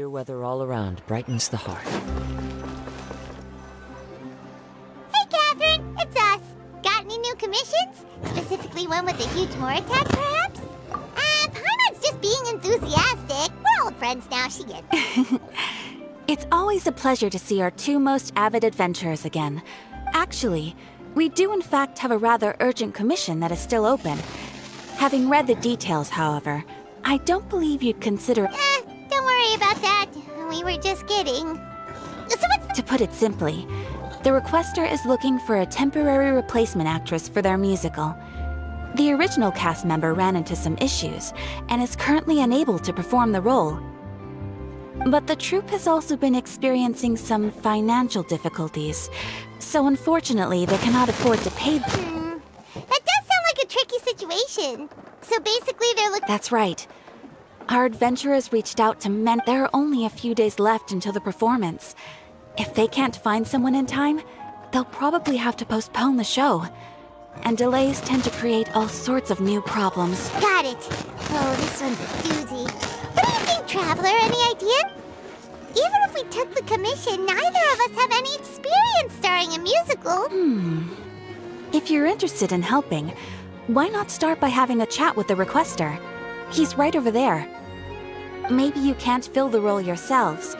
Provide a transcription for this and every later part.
Clear weather all around brightens the heart. Hey, Catherine! It's us! Got any new commissions? Specifically one with a huge more attack, perhaps? Paimon's just being enthusiastic. We're old friends now, she gets it. It's always a pleasure to see our two most avid adventurers again. Actually, we do in fact have a rather urgent commission that is still open. Having read the details, however, I don't believe you'd consider— don't worry about that. We were just kidding. So what's To put it simply, the requester is looking for a temporary replacement actress for their musical. The original cast member ran into some issues and is currently unable to perform the role. But the troupe has also been experiencing some financial difficulties, so unfortunately they cannot afford to pay— That does sound like a tricky situation. So basically they're looking— That's right. Our adventurers reached out to men— There are only a few days left until the performance. If they can't find someone in time, they'll probably have to postpone the show. And delays tend to create all sorts of new problems. Got it. Oh, this one's a doozy. What do you think, Traveler? Any idea? Even if we took the commission, neither of us have any experience starring a musical. If you're interested in helping, why not start by having a chat with the requester? He's right over there. Maybe you can't fill the role yourselves,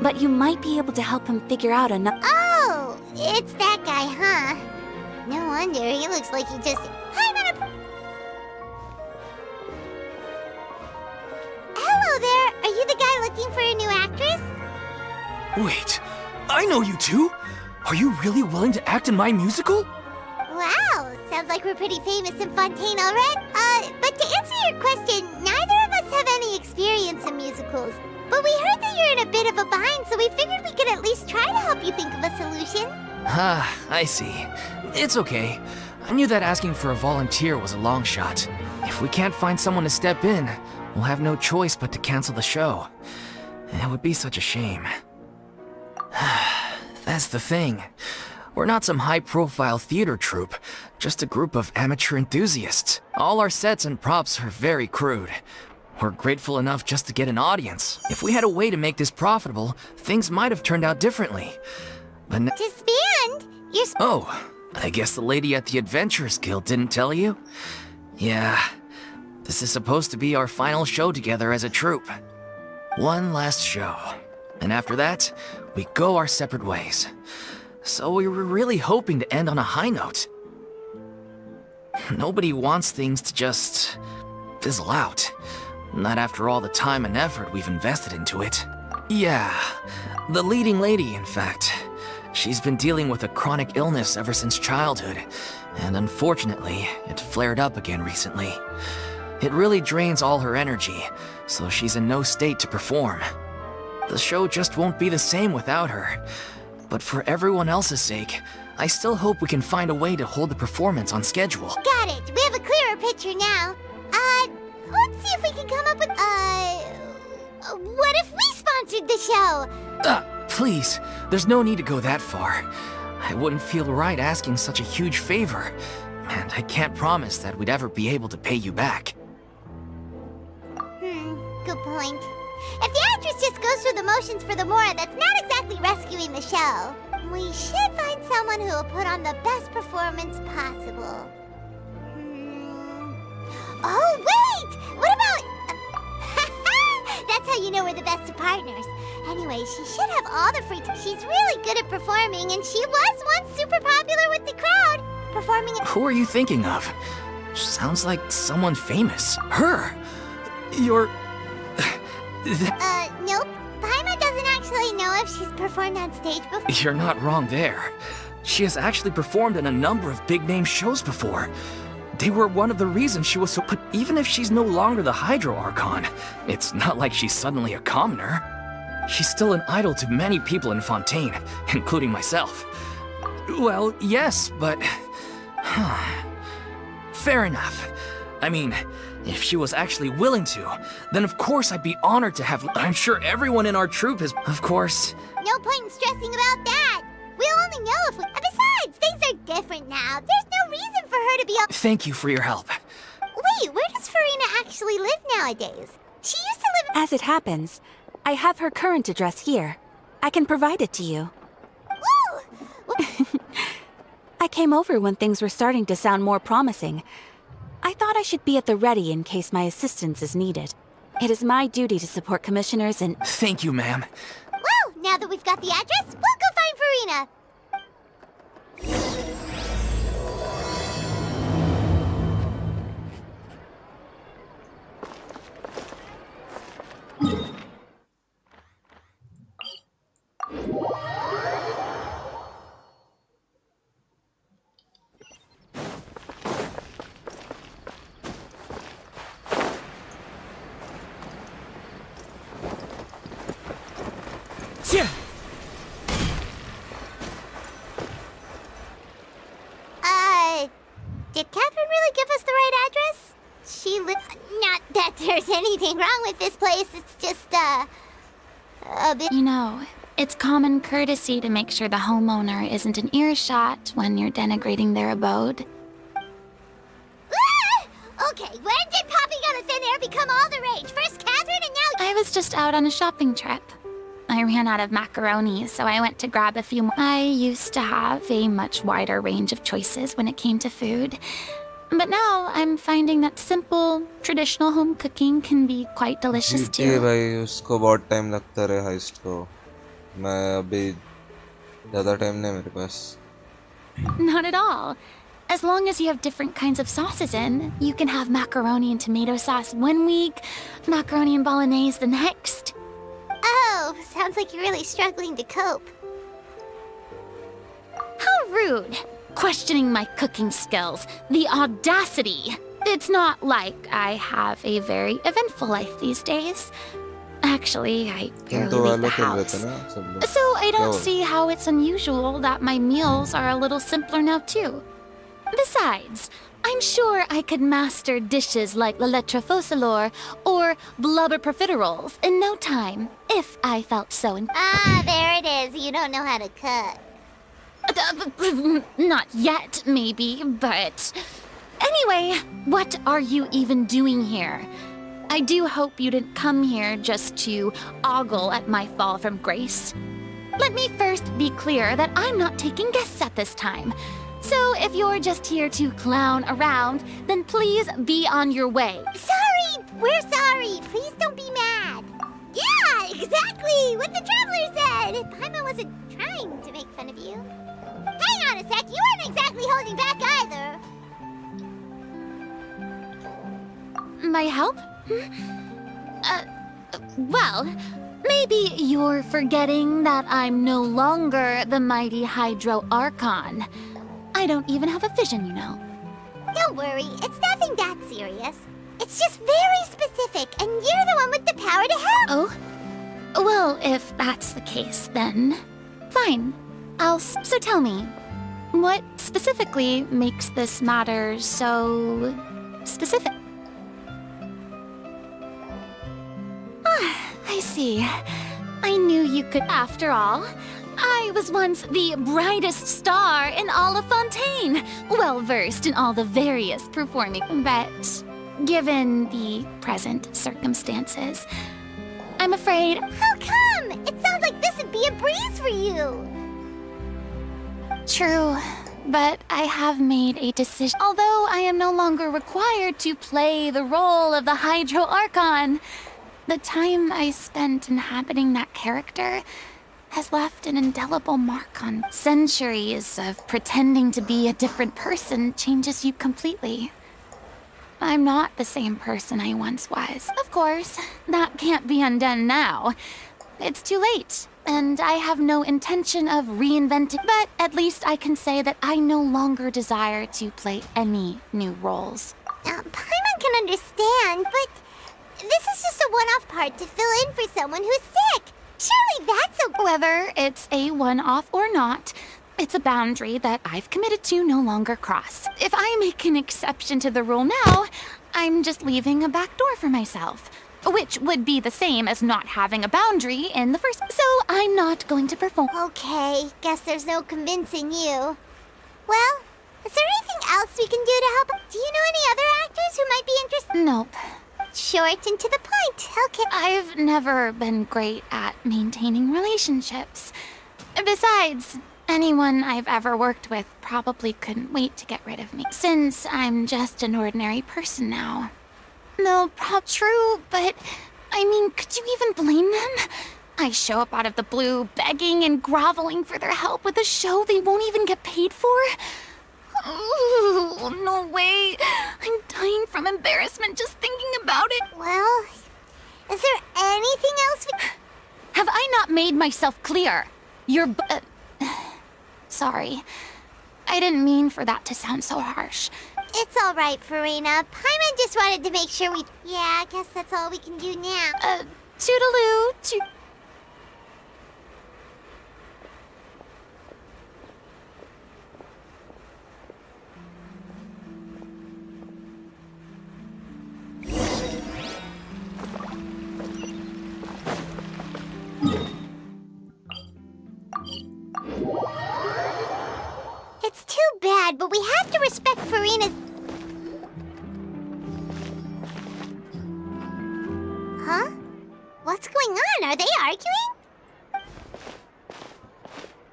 but you might be able to help him figure out another— Oh, it's that guy, huh? No wonder, he looks like he just— Hello there, are you the guy looking for a new actress? Wait, I know you two! Are you really willing to act in my musical? Wow, sounds like we're pretty famous in Fontaine already. But to answer your question, neither of us have any experience in musicals. But we heard that you're in a bit of a bind, so we figured we could at least try to help you think of a solution. Ah, I see. It's okay. I knew that asking for a volunteer was a long shot. If we can't find someone to step in, we'll have no choice but to cancel the show. It would be such a shame. That's the thing. We're not some high-profile theater troupe, just a group of amateur enthusiasts. All our sets and props are very crude. We're grateful enough just to get an audience. If we had a way to make this profitable, things might have turned out differently. But Disband? You're Oh, I guess the lady at the Adventurers Guild didn't tell you? Yeah, this is supposed to be our final show together as a troupe. One last show. And after that, we go our separate ways. So we were really hoping to end on a high note. Nobody wants things to just fizzle out. Not after all the time and effort we've invested into it. Yeah, the leading lady, in fact. She's been dealing with a chronic illness ever since childhood, and unfortunately, it flared up again recently. It really drains all her energy, so she's in no state to perform. The show just won't be the same without her. But for everyone else's sake, I still hope we can find a way to hold the performance on schedule. Got it. We have a clearer picture now. Let's see if we can come up with, what if we sponsored the show? Please, there's no need to go that far. I wouldn't feel right asking such a huge favor, and I can't promise that we'd ever be able to pay you back. Good point. If the actress just goes through the motions for the Mora, that's not exactly rescuing the show. We should find someone who will put on the best performance possible. Oh, wait! What about... That's how you know we're the best of partners. Anyway, she should have all the free time. She's really good at performing, and she was once super popular with the crowd. Performing at... Who are you thinking of? Sounds like someone famous. Her! You're... Nope. Paima doesn't actually know if she's performed on stage before. You're not wrong there. She has actually performed in a number of big-name shows before. They were one of the reasons she was so... But even if she's no longer the Hydro Archon, it's not like she's suddenly a commoner. She's still an idol to many people in Fontaine, including myself. Well, yes, but... Fair enough. I mean, if she was actually willing to, then of course I'd be honored to have... I'm sure everyone in our troupe is... Of course... No point in stressing about that. We'll only know if we... And besides, things are different now. There's no reason for her to be... Thank you for your help. Wait, where does Farina actually live nowadays? She used to live... As it happens, I have her current address here. I can provide it to you. Woo! I came over when things were starting to sound more promising. I thought I should be at the ready in case my assistance is needed. It is my duty to support commissioners and— Thank you, ma'am. Well, now that we've got the address, we'll go find Farina. Did Catherine really give us the right address? Not that there's anything wrong with this place, it's just, a bit— You know, it's common courtesy to make sure the homeowner isn't in earshot when you're denigrating their abode. Ah! Okay, when did popping out of thin air become all the rage? First Catherine and now— I was just out on a shopping trip. I ran out of macaroni, so I went to grab a few more. I used to have a much wider range of choices when it came to food. But now I'm finding that simple, traditional home cooking can be quite delicious GTA too. भाई उसको बहुत time लगता रहे heist को मैं अभी ज़्यादा time नहीं मेरे पास Not at all. As long as you have different kinds of sauces in, you can have macaroni and tomato sauce one week, macaroni and bolognese the next. Oh, sounds like you're really struggling to cope. How rude! Questioning my cooking skills. The audacity! It's not like I have a very eventful life these days. Actually, I तुम barely तो leave the वालों खेल रहे house. थे ना सब लोग So I don't Oh. see how it's unusual that my meals are a little simpler now too. Besides, I'm sure I could master dishes like la lettre focilor or blubber profiteroles in no time, if I felt so Ah, there it is. You don't know how to cook. Not yet, maybe, but... Anyway, what are you even doing here? I do hope you didn't come here just to ogle at my fall from grace. Let me first be clear that I'm not taking guests at this time. So if you're just here to clown around, then please be on your way. Sorry! We're sorry! Please don't be mad! Yeah, exactly! What the traveler said! Paimon wasn't trying to make fun of you. Hang on a sec, you weren't exactly holding back either! My help? Well, maybe you're forgetting that I'm no longer the mighty Hydro Archon. I don't even have a vision, you know. Don't worry, it's nothing that serious. It's just very specific, and you're the one with the power to help! Oh? Well, if that's the case, then fine. So tell me, what specifically makes this matter so specific? I see. I knew you could. After all, I was once the brightest star in all of Fontaine, well versed in all the various performing. But given the present circumstances, I'm afraid. How come? It sounds like this would be a breeze for you! True, but I have made a decision. Although I am no longer required to play the role of the Hydro Archon, the time I spent inhabiting that character has left an indelible mark on. Centuries of pretending to be a different person changes you completely. I'm not the same person I once was. Of course, that can't be undone now. It's too late, and I have no intention of reinventing. But at least I can say that I no longer desire to play any new roles. Paimon can understand, but this is just a one-off part to fill in for someone who's sick. Surely that's okay. Whether it's a one-off or not, it's a boundary that I've committed to no longer cross. If I make an exception to the rule now, I'm just leaving a back door for myself, which would be the same as not having a boundary in the first. So I'm not going to perform. Okay, guess there's no convincing you. Well, is there anything else we can do to help? Do you know any other actors who might be interested? Nope. Short and to the point. Okay. I've never been great at maintaining relationships. Besides, anyone I've ever worked with probably couldn't wait to get rid of me, since I'm just an ordinary person now. No, true, but I mean, could you even blame them? I show up out of the blue, begging and groveling for their help with a show they won't even get paid for? Oh, no way. I'm dying from embarrassment just thinking about it. Well, is there anything else we... Have I not made myself clear? Sorry. I didn't mean for that to sound so harsh. It's all right, Farina. Paimon just wanted to make sure we... Yeah, I guess that's all we can do now. Toodaloo. It's too bad, but we have to respect Farina's... Huh? What's going on? Are they arguing?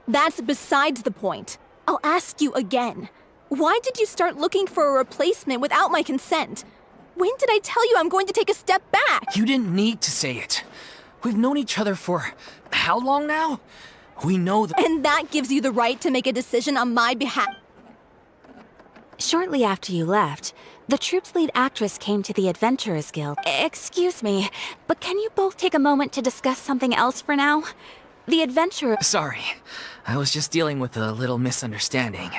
That's besides the point. I'll ask you again. Why did you start looking for a replacement without my consent? When did I tell you I'm going to take a step back? You didn't need to say it. We've known each other for how long now? We know that. And that gives you the right to make a decision on my behalf. Shortly after you left, the troupe's lead actress came to the Adventurers Guild. Excuse me, but can you both take a moment to discuss something else for now? The adventurer... Sorry, I was just dealing with a little misunderstanding.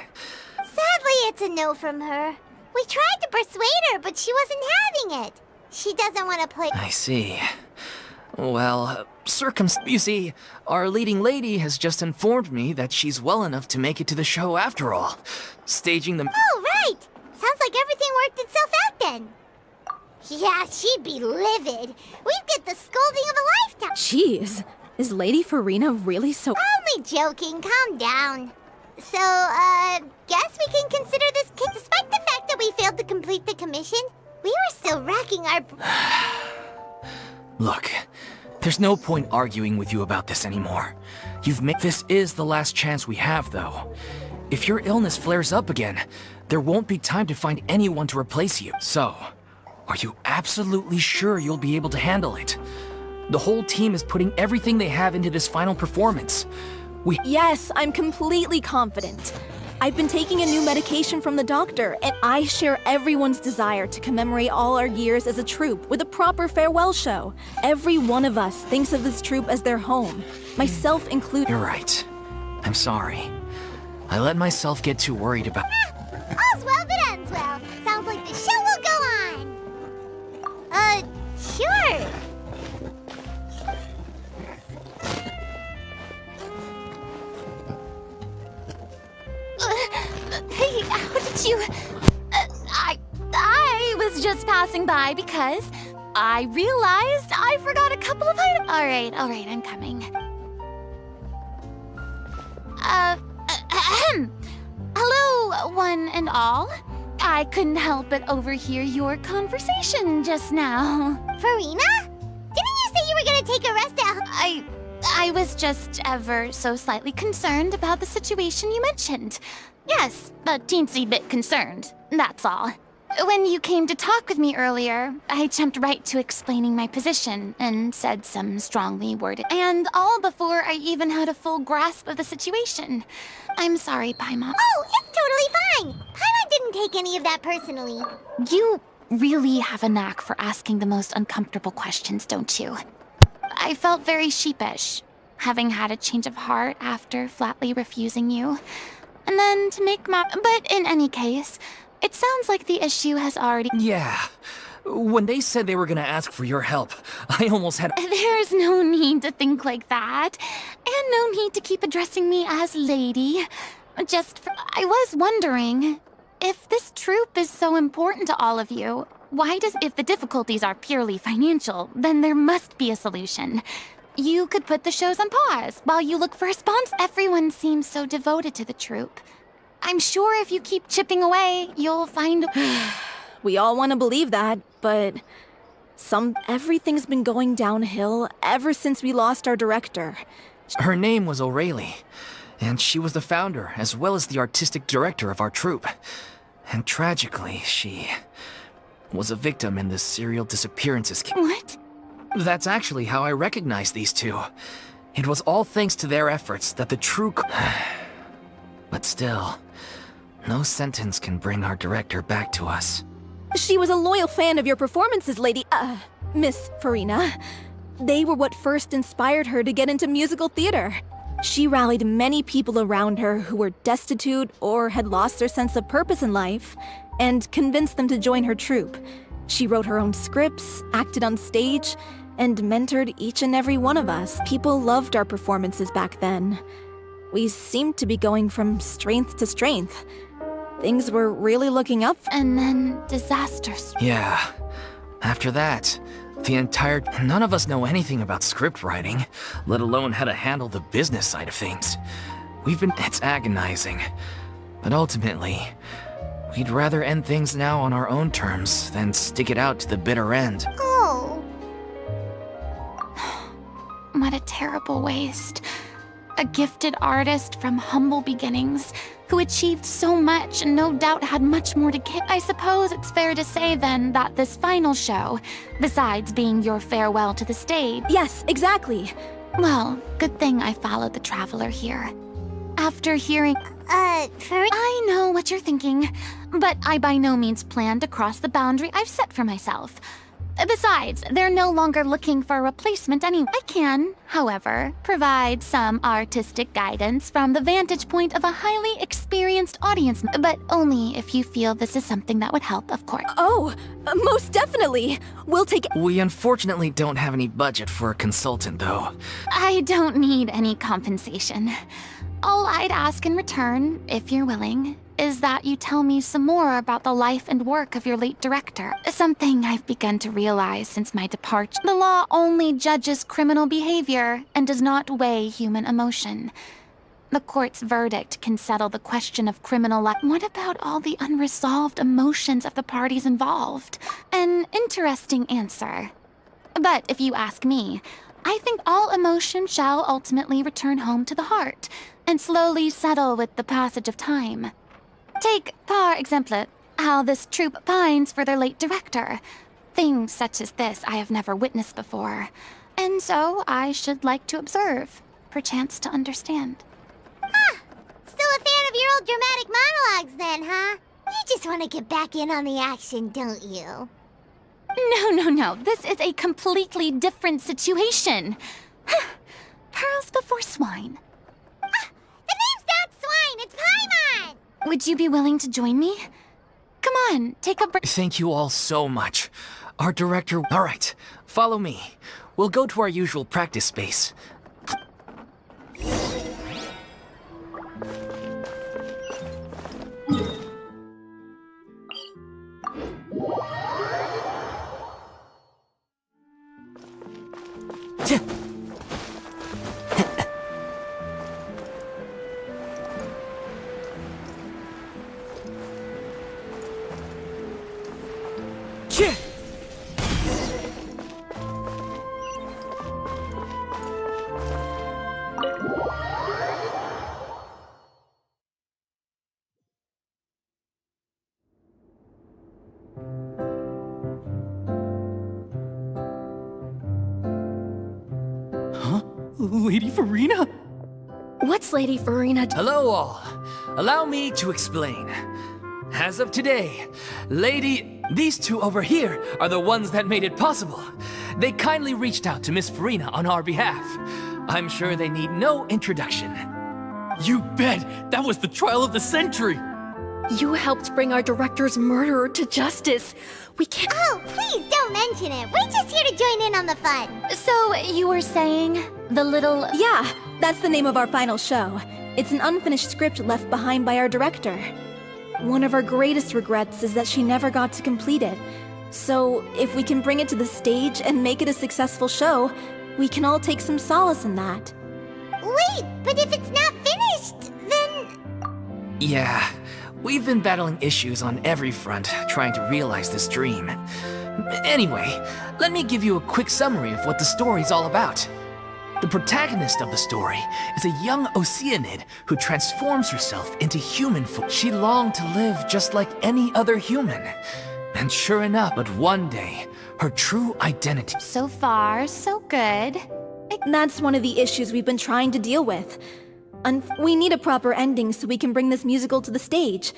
Sadly, it's a no from her. We tried to persuade her, but she wasn't having it. She doesn't want to play... I see. Well, you see, our leading lady has just informed me that she's well enough to make it to the show after all. Staging the... Oh, right! Sounds like everything worked itself out then. Yeah, she'd be livid. We'd get the scolding of a lifetime. Jeez, is Lady Farina really so... Only joking, calm down. So, guess we can consider this kid. Despite the fact that we failed to complete the commission, we were still racking our... Look, there's no point arguing with you about this anymore. This is the last chance we have, though. If your illness flares up again, there won't be time to find anyone to replace you. So, are you absolutely sure you'll be able to handle it? The whole team is putting everything they have into this final performance. Yes, I'm completely confident. I've been taking a new medication from the doctor, and I share everyone's desire to commemorate all our years as a troupe with a proper farewell show. Every one of us thinks of this troupe as their home, myself included. You're right. I'm sorry. I let myself get too worried about... All's well that ends well. Sounds like the show will go on. Sure. Hey, how did you... I was just passing by because I realized I forgot a couple of items. All right, I'm coming. Hello, one and all. I couldn't help but overhear your conversation just now. Farina? Didn't you say you were gonna take a rest at... I was just ever so slightly concerned about the situation you mentioned. Yes, a teensy bit concerned, that's all. When you came to talk with me earlier, I jumped right to explaining my position and said some strongly worded, and all before I even had a full grasp of the situation. I'm sorry, Paimon. Oh, it's totally fine. Paimon didn't take any of that personally. You really have a knack for asking the most uncomfortable questions, don't you? I felt very sheepish, having had a change of heart after flatly refusing you. And then to make my... But in any case, it sounds like the issue has already... Yeah. When they said they were gonna ask for your help, I almost had... There's no need to think like that. And no need to keep addressing me as lady. I was wondering, if this troupe is so important to all of you, if the difficulties are purely financial, then there must be a solution. You could put the shows on pause while you look for a sponsor. Everyone seems so devoted to the troupe. I'm sure if you keep chipping away, you'll find... We all want to believe that, but Everything's been going downhill ever since we lost our director. Her name was O'Reilly, and she was the founder as well as the artistic director of our troupe. And tragically, she was a victim in this serial disappearances case. What? That's actually how I recognized these two. It was all thanks to their efforts that the true But still, no sentence can bring our director back to us. She was a loyal fan of your performances, Miss Farina. They were what first inspired her to get into musical theater. She rallied many people around her who were destitute or had lost their sense of purpose in life, and convinced them to join her troupe. She wrote her own scripts, acted on stage, and mentored each and every one of us. People loved our performances back then. We seemed to be going from strength to strength. Things were really looking up. And then disasters. Yeah. After that, none of us know anything about script writing, let alone how to handle the business side of things. It's agonizing. But ultimately, we'd rather end things now on our own terms than stick it out to the bitter end. Oh. What a terrible waste. A gifted artist from humble beginnings who achieved so much and no doubt had much more to give. I suppose it's fair to say then that this final show, besides being your farewell to the stage... Yes, exactly. Well, good thing I followed the traveler here. After hearing... I know what you're thinking, but I by no means plan to cross the boundary I've set for myself. Besides, they're no longer looking for a replacement anyway. I can, however, provide some artistic guidance from the vantage point of a highly experienced audience, but only if you feel this is something that would help, of course. Oh, most definitely. We'll take... We unfortunately don't have any budget for a consultant, though. I don't need any compensation. All I'd ask in return, if you're willing, is that you tell me some more about the life and work of your late director. Something I've begun to realize since my departure. The law only judges criminal behavior and does not weigh human emotion. The court's verdict can settle the question of criminal life. What about all the unresolved emotions of the parties involved? An interesting answer. But if you ask me, I think all emotion shall ultimately return home to the heart and slowly settle with the passage of time. Take, par exemple, how this troupe pines for their late director. Things such as this I have never witnessed before, and so I should like to observe, perchance to understand. Still a fan of your old dramatic monologues then, huh? You just want to get back in on the action, don't you? No. This is a completely different situation. Pearls before swine. The name's not Swine, it's Paimon! Would you be willing to join me? Come on, take a break. Thank you all so much. Our director... All right, follow me. We'll go to our usual practice space. Lady Farina? What's Lady Farina? Hello all. Allow me to explain. As of today, these two over here are the ones that made it possible. They kindly reached out to Miss Farina on our behalf. I'm sure they need no introduction. You bet! That was the trial of the century! You helped bring our director's murderer to justice. We can't... Oh, please don't mention it. We're just here to join in on the fun. So, you were saying, the little... Yeah, that's the name of our final show. It's an unfinished script left behind by our director. One of our greatest regrets is that she never got to complete it. So, if we can bring it to the stage and make it a successful show, we can all take some solace in that. Wait, but if it's not finished, then... Yeah, we've been battling issues on every front trying to realize this dream. Anyway, let me give you a quick summary of what the story's all about. The protagonist of the story is a young Oceanid who transforms herself into human form. She longed to live just like any other human. And sure enough, but one day, her true identity... So far, so good. That's one of the issues we've been trying to deal with. We need a proper ending so we can bring this musical to the stage.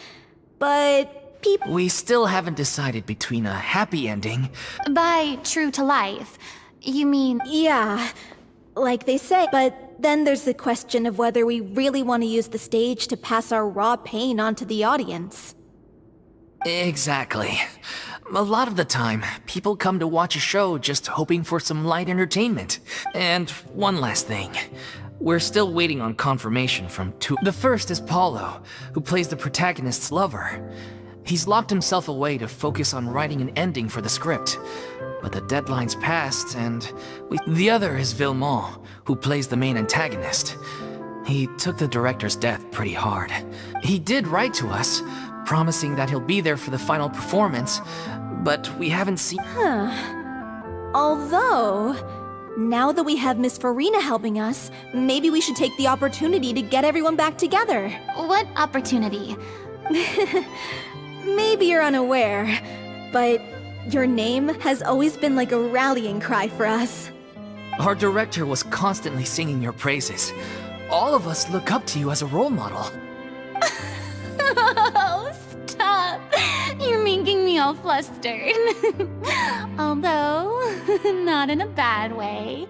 But people... We still haven't decided between a happy ending... By true to life, you mean... Yeah, like they say. But then there's the question of whether we really want to use the stage to pass our raw pain onto the audience. Exactly. A lot of the time, people come to watch a show just hoping for some light entertainment. And one last thing. We're still waiting on confirmation from two. The first is Paulo, who plays the protagonist's lover. He's locked himself away to focus on writing an ending for the script. But the deadline's passed, and The other is Villemont, who plays the main antagonist. He took the director's death pretty hard. He did write to us, promising that he'll be there for the final performance, but we haven't seen... Although, now that we have Miss Farina helping us, maybe we should take the opportunity to get everyone back together. What opportunity? Maybe you're unaware, but your name has always been like a rallying cry for us. Our director was constantly singing your praises. All of us look up to you as a role model. Oh, stop! You're making me all flustered. Although, not in a bad way.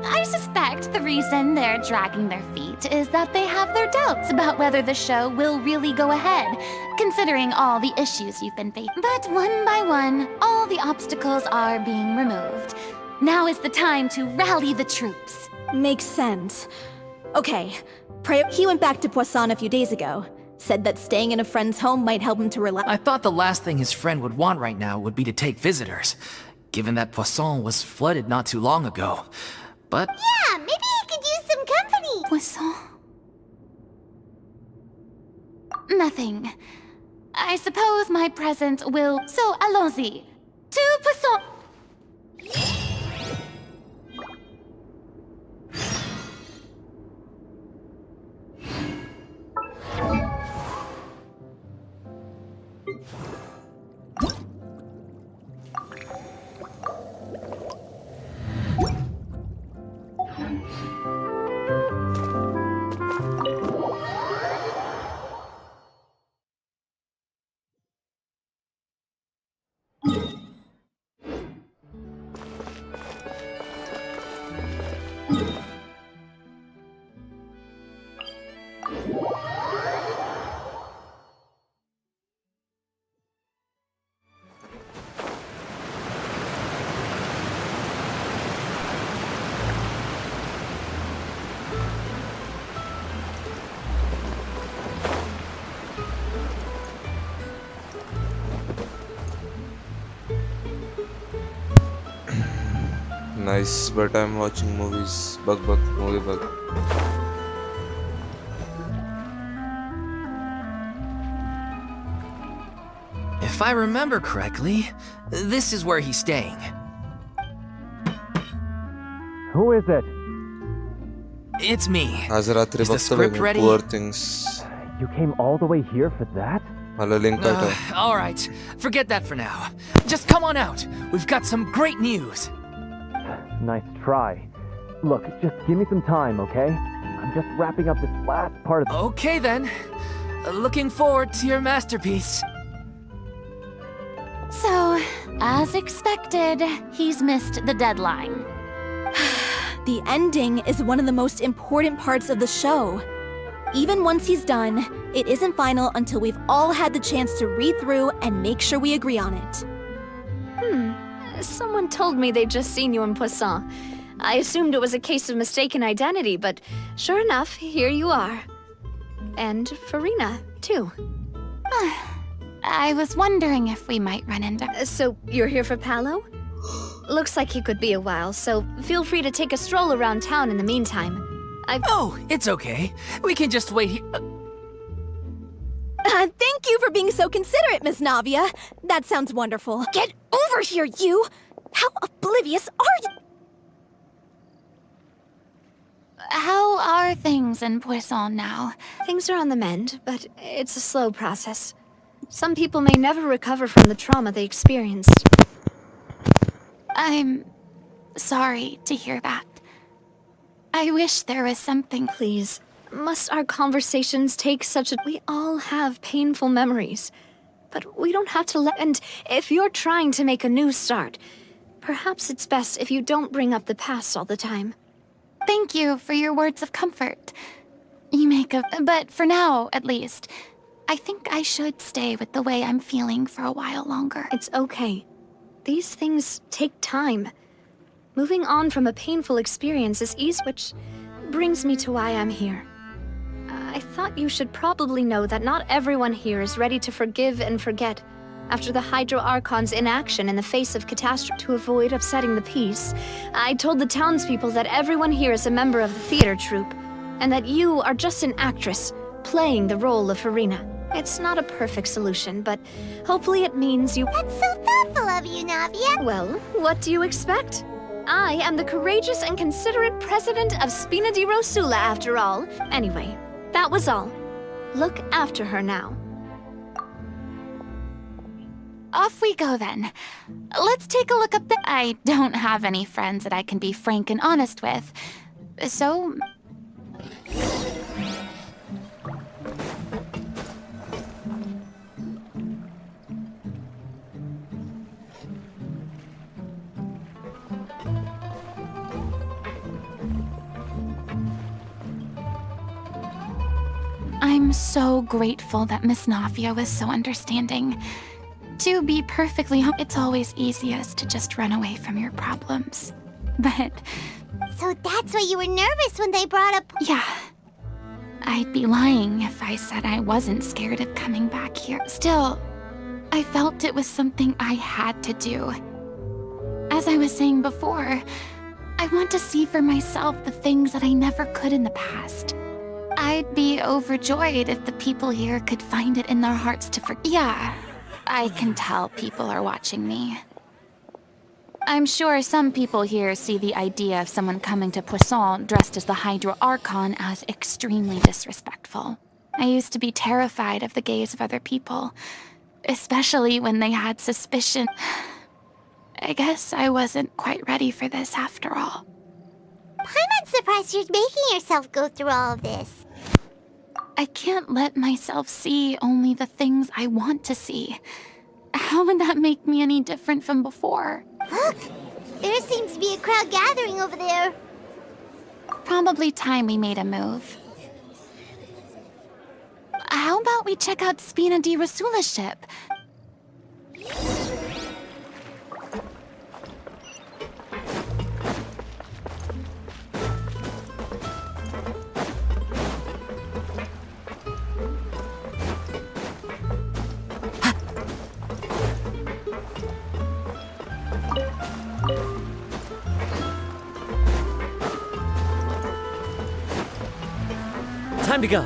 I suspect the reason they're dragging their feet is that they have their doubts about whether the show will really go ahead, considering all the issues you've been facing. But one by one, all the obstacles are being removed. Now is the time to rally the troops. Makes sense. Okay, he went back to Poisson a few days ago. Said that staying in a friend's home might help him to relax. I thought the last thing his friend would want right now would be to take visitors, given that Poisson was flooded not too long ago. But... Yeah, maybe he could use some company. Poisson? Nothing. I suppose my presence will... So, allons-y. To Poisson! Nice, but I'm watching movies. Movie bug. if I remember correctly, this is where he's staying. Who is it? It's me. आज रात्री Is the वक्त script लगे ready? Poor things. You came all the way here for that? Hello, link item. Alright, forget that for now. Just come on out. We've got some great news. Nice try. Look, just give me some time, okay? I'm just wrapping up this last part of... Okay then. Looking forward to your masterpiece. So, as expected, he's missed the deadline. The ending is one of the most important parts of the show. Even once he's done, it isn't final until we've all had the chance to read through and make sure we agree on it. Someone told me they'd just seen you in Poisson. I assumed it was a case of mistaken identity, but sure enough, here you are. And Farina, too. I was wondering if we might run into... So, you're here for Paolo? Looks like he could be a while, so feel free to take a stroll around town in the meantime. Oh, it's okay. We can just wait here. Thank Thank you for being so considerate, Miss Navia. That sounds wonderful. Get over here, you! How oblivious are you? How are things in Poisson now? Things are on the mend, but it's a slow process. Some people may never recover from the trauma they experienced. I'm sorry to hear that. I wish there was something. Please, must our conversations take such a... We all have painful memories, but we don't have to let... And if you're trying to make a new start, perhaps it's best if you don't bring up the past all the time. Thank you for your words of comfort. You make a... But for now, at least, I think I should stay with the way I'm feeling for a while longer. It's okay. These things take time. Moving on from a painful experience is easy, which brings me to why I'm here. I thought you should probably know that not everyone here is ready to forgive and forget after the Hydro Archon's inaction in the face of catastrophe. To avoid upsetting the peace, I told the townspeople that everyone here is a member of the theater troupe, and that you are just an actress playing the role of Farina. It's not a perfect solution, but hopefully it means you... That's so thoughtful of you, Navia. Well, what do you expect? I am the courageous and considerate president of Spina di Rosula, after all. Anyway, that was all. Look after her now. Off we go then. Let's take a look up the... I don't have any friends that I can be frank and honest with, so... I'm so grateful that Miss Navia was so understanding. To be perfectly honest, it's always easiest to just run away from your problems. But... So that's why you were nervous when they brought up... yeah. I'd be lying if I said I wasn't scared of coming back here. Still, I felt it was something I had to do. As I was saying before, I want to see for myself the things that I never could in the past. I'd be overjoyed if the people here could find it in their hearts to forgive. Yeah, I can tell people are watching me. I'm sure some people here see the idea of someone coming to Poisson dressed as the Hydro Archon as extremely disrespectful. I used to be terrified of the gaze of other people, especially when they had suspicion. I guess I wasn't quite ready for this after all. I'm not surprised you're making yourself go through all of this. I can't let myself see only the things I want to see. How would that make me any different from before? Look! There seems to be a crowd gathering over there. Probably time we made a move. How about we check out Spina di Rosula's ship? Time to go.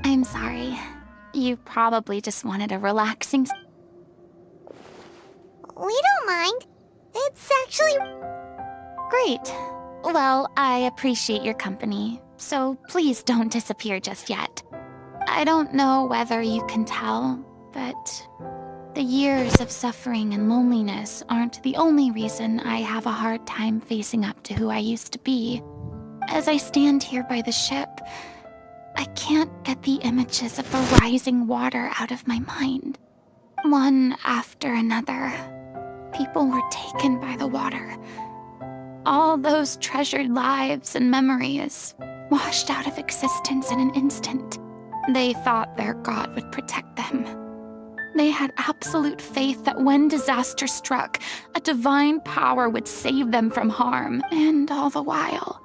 I'm sorry. You probably just wanted a relaxing... We don't mind. It's actually... Great. Well, I appreciate your company, so please don't disappear just yet. I don't know whether you can tell, but the years of suffering and loneliness aren't the only reason I have a hard time facing up to who I used to be. As I stand here by the ship, I can't get the images of the rising water out of my mind. One after another, people were taken by the water. All those treasured lives and memories washed out of existence in an instant. They thought their god would protect them. They had absolute faith that when disaster struck, a divine power would save them from harm. And all the while,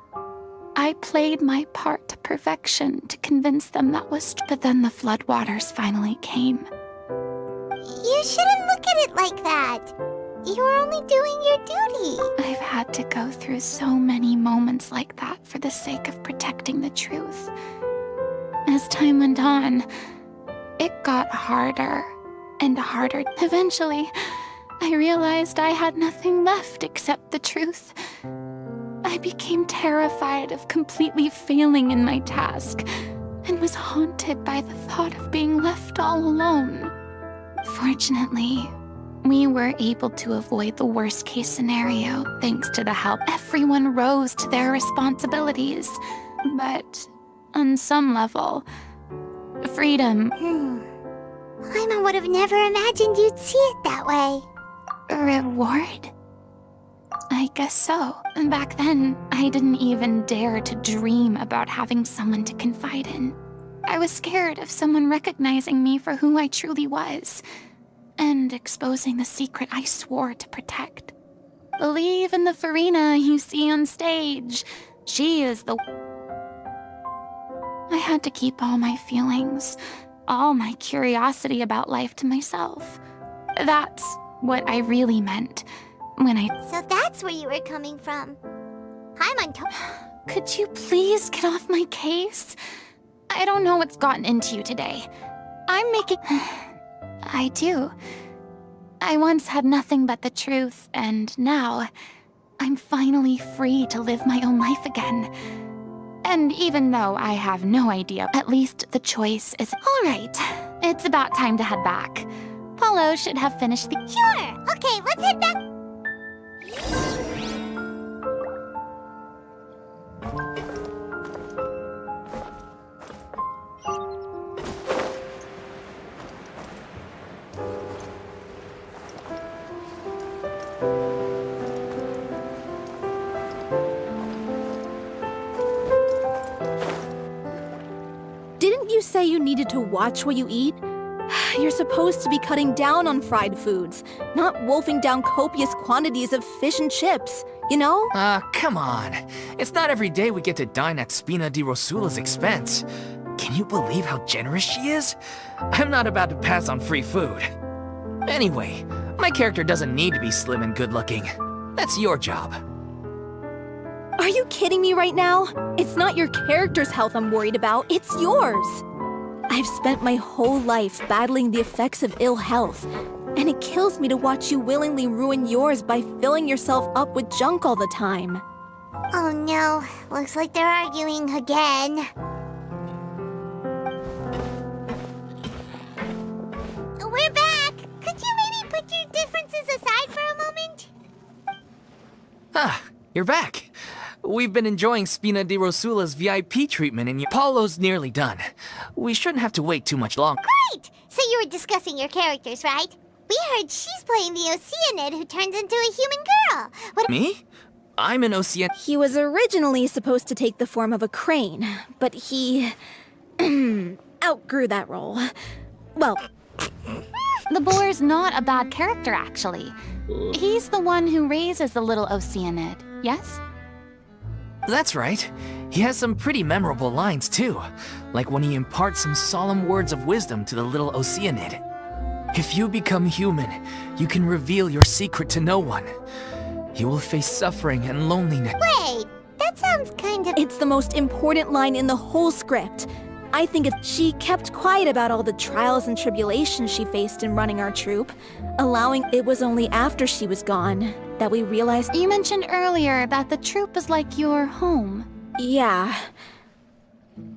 I played my part to perfection to convince them that was true. But then the floodwaters finally came. You shouldn't look at it like that. You were only doing your duty. I've had to go through so many moments like that for the sake of protecting the truth. As time went on, it got harder and harder. Eventually, I realized I had nothing left except the truth. I became terrified of completely failing in my task and was haunted by the thought of being left all alone. Fortunately, we were able to avoid the worst-case scenario thanks to the help. Everyone rose to their responsibilities, but on some level, freedom... Paimon would have never imagined you'd see it that way. Reward? I guess so. Back then, I didn't even dare to dream about having someone to confide in. I was scared of someone recognizing me for who I truly was, and exposing the secret I swore to protect. Believe in the Farina you see on stage. She is the... I had to keep all my feelings, all my curiosity about life to myself. That's what I really meant when I... So that's where you were coming from. Paimon told... Could you please get off my case? I don't know what's gotten into you today. I'm making... I do. I once had nothing but the truth, and now I'm finally free to live my own life again. And even though I have no idea, at least the choice is... All right, it's about time to head back. Paulo should have finished the... Sure! Okay, let's head back. Didn't you say you needed to watch what you eat? You're supposed to be cutting down on fried foods, not wolfing down copious quantities of fish and chips, you know? Come on. It's not every day we get to dine at Spina di Rosula's expense. Can you believe how generous she is? I'm not about to pass on free food. Anyway, my character doesn't need to be slim and good-looking. That's your job. Are you kidding me right now? It's not your character's health I'm worried about, it's yours. I've spent my whole life battling the effects of ill health, and it kills me to watch you willingly ruin yours by filling yourself up with junk all the time. Oh no, looks like they're arguing again. We're back! Could you maybe put your differences aside for a moment? Ah, you're back. We've been enjoying Spina di Rosula's VIP treatment and Paulo's nearly done. We shouldn't have to wait too much longer. Great! So you were discussing your characters, right? We heard she's playing the Oceanid who turns into a human girl. What... Me? I'm an Ocean... He was originally supposed to take the form of a crane, but he... outgrew that role. Well... The boar's not a bad character, actually. He's the one who raises the little Oceanid, yes? That's right. He has some pretty memorable lines, too. Like when he imparts some solemn words of wisdom to the little Oceanid. If you become human, you can reveal your secret to no one. You will face suffering and loneliness. Wait, that sounds kind of... It's the most important line in the whole script. I think she kept quiet about all the trials and tribulations she faced in running our troupe, allowing it was only after she was gone that we realized... You mentioned earlier that the troupe is like your home. Yeah.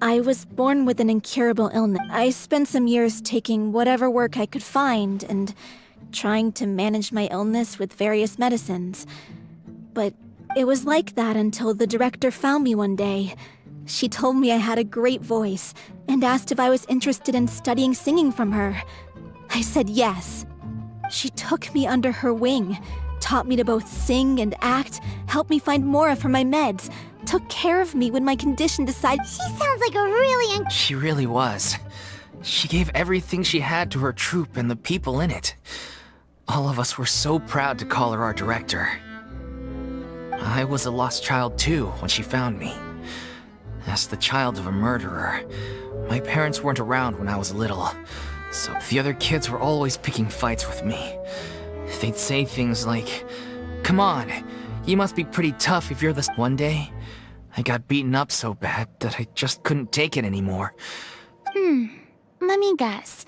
I was born with an incurable illness. I spent some years taking whatever work I could find and trying to manage my illness with various medicines. But it was like that until the director found me one day. She told me I had a great voice and asked if I was interested in studying singing from her. I said yes. She took me under her wing, taught me to both sing and act, helped me find Mora for my meds, took care of me when my condition decided... She sounds like a really... She really was. She gave everything she had to her troupe and the people in it. All of us were so proud to call her our director. I was a lost child too when she found me. As the child of a murderer, my parents weren't around when I was little, so the other kids were always picking fights with me. They'd say things like, "Come on, you must be pretty tough if you're this." One day, I got beaten up so bad that I just couldn't take it anymore. Let me guess.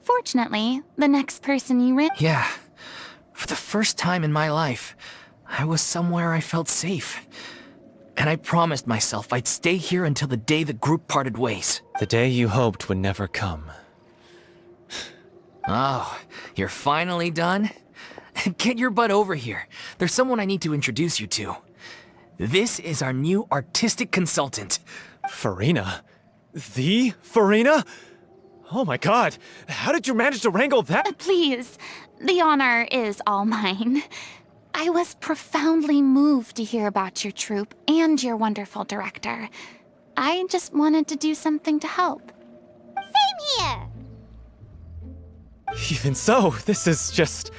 Fortunately, the next person you ran. Yeah, for the first time in my life, I was somewhere I felt safe. And I promised myself I'd stay here until the day the group parted ways. The day you hoped would never come. Oh, you're finally done? Get your butt over here. There's someone I need to introduce you to. This is our new artistic consultant. Farina? The Farina? Oh my god, how did you manage to wrangle that? Please, the honor is all mine. I was profoundly moved to hear about your troupe and your wonderful director. I just wanted to do something to help. Same here. Even so, this is just...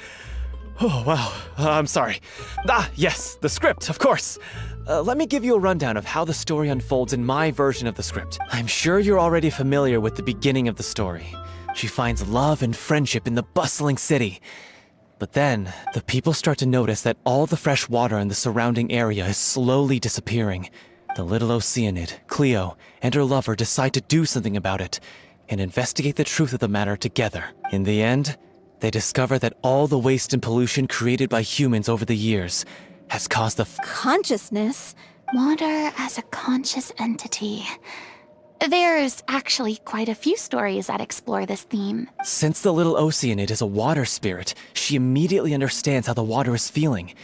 Oh, wow. I'm sorry. Ah, yes, the script, of course. Let me give you a rundown of how the story unfolds in my version of the script. I'm sure you're already familiar with the beginning of the story. She finds love and friendship in the bustling city. But then, the people start to notice that all the fresh water in the surrounding area is slowly disappearing. The little Oceanid, Cleo, and her lover decide to do something about it and investigate the truth of the matter together. In the end, they discover that all the waste and pollution created by humans over the years has caused the Consciousness? Water as a conscious entity. There's actually quite a few stories that explore this theme. Since the little Oceanid is a water spirit, she immediately understands how the water is feeling.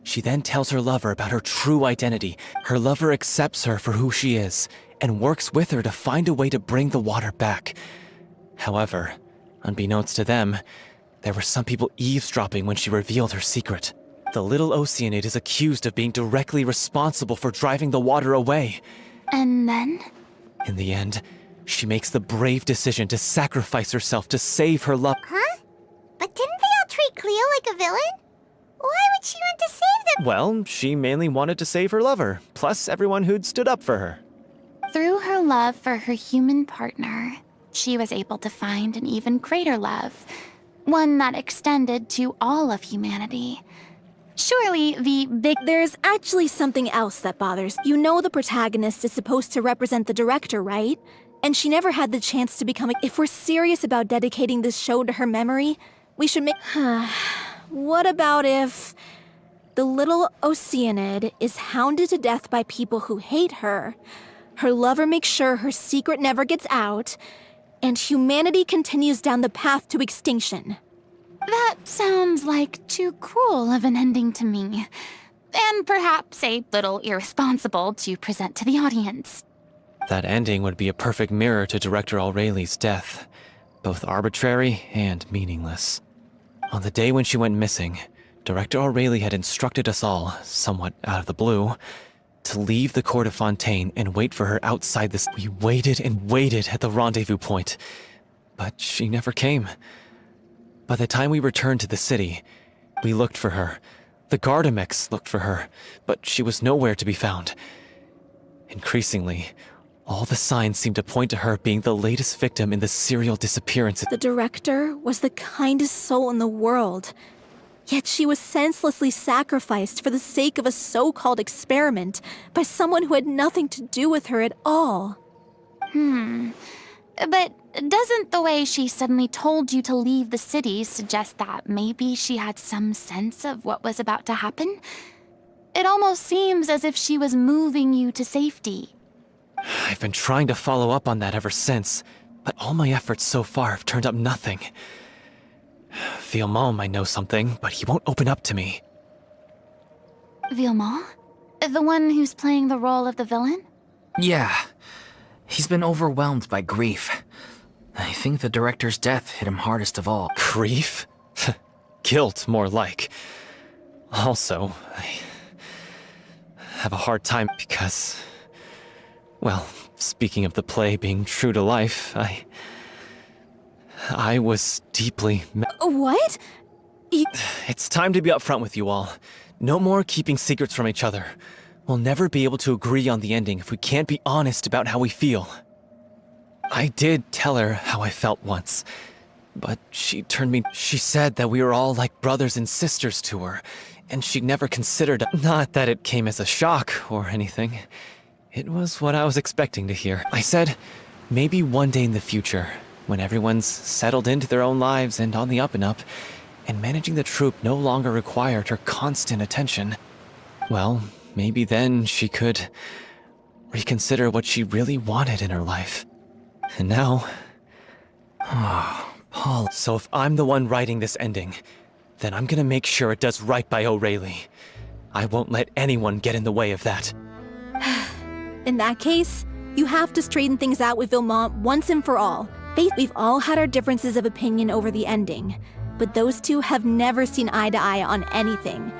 She then tells her lover about her true identity. Her lover accepts her for who she is and works with her to find a way to bring the water back. However, unbeknownst to them, there were some people eavesdropping when she revealed her secret. The little Oceanid is accused of being directly responsible for driving the water away. And then? In the end, she makes the brave decision to sacrifice herself to save her love. Huh? But didn't they all treat Cleo like a villain? Why would she want to save them? Well, she mainly wanted to save her lover, plus everyone who'd stood up for her. Through her love for her human partner, she was able to find an even greater love, one that extended to all of humanity. Surely the big... There's actually something else that bothers. You know the protagonist is supposed to represent the director, right? And she never had the chance to become a... If we're serious about dedicating this show to her memory, we should make... What about if... The little Oceanid is hounded to death by people who hate her, her lover makes sure her secret never gets out, and humanity continues down the path to extinction. That sounds like too cruel of an ending to me. And perhaps a little irresponsible to present to the audience. That ending would be a perfect mirror to Director Aureli's death, both arbitrary and meaningless. On the day when she went missing, Director Aureli had instructed us all, somewhat out of the blue, to leave the court of Fontaine and wait for her outside this. We waited and waited at the rendezvous point, but she never came. By the time we returned to the city, we looked for her. The Gardamex looked for her, but she was nowhere to be found. Increasingly, all the signs seemed to point to her being the latest victim in the serial disappearances. The director was the kindest soul in the world, yet she was senselessly sacrificed for the sake of a so-called experiment by someone who had nothing to do with her at all. But doesn't the way she suddenly told you to leave the city suggest that maybe she had some sense of what was about to happen? It almost seems as if she was moving you to safety. I've been trying to follow up on that ever since, but all my efforts so far have turned up nothing. Villemont might know something, but he won't open up to me. Villemont? The one who's playing the role of the villain? Yeah. He's been overwhelmed by grief. I think the director's death hit him hardest of all. Grief? Guilt, more like. Also, I have a hard time because... Well, speaking of the play being true to life, I was deeply... What? It's time to be upfront with you all. No more keeping secrets from each other. We'll never be able to agree on the ending if we can't be honest about how we feel. I did tell her how I felt once, but she turned me. She said that we were all like brothers and sisters to her, and she'd never considered. Not that it came as a shock or anything. It was what I was expecting to hear. I said, maybe one day in the future, when everyone's settled into their own lives and on the up and up, and managing the troop no longer required her constant attention, well, maybe then she could reconsider what she really wanted in her life. And now... Oh, Paul. So if I'm the one writing this ending, then I'm gonna make sure it does right by O'Reilly. I won't let anyone get in the way of that. In that case, you have to straighten things out with Vilmont once and for all. We've all had our differences of opinion over the ending, but those two have never seen eye to eye on anything.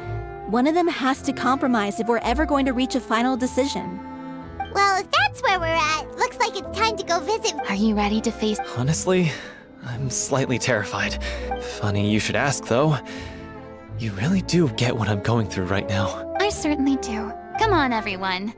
One of them has to compromise if we're ever going to reach a final decision. Well, if that's where we're at, looks like it's time to go visit. Are you ready to face? Honestly, I'm slightly terrified. Funny you should ask, though. You really do get what I'm going through right now. I certainly do. Come on, everyone.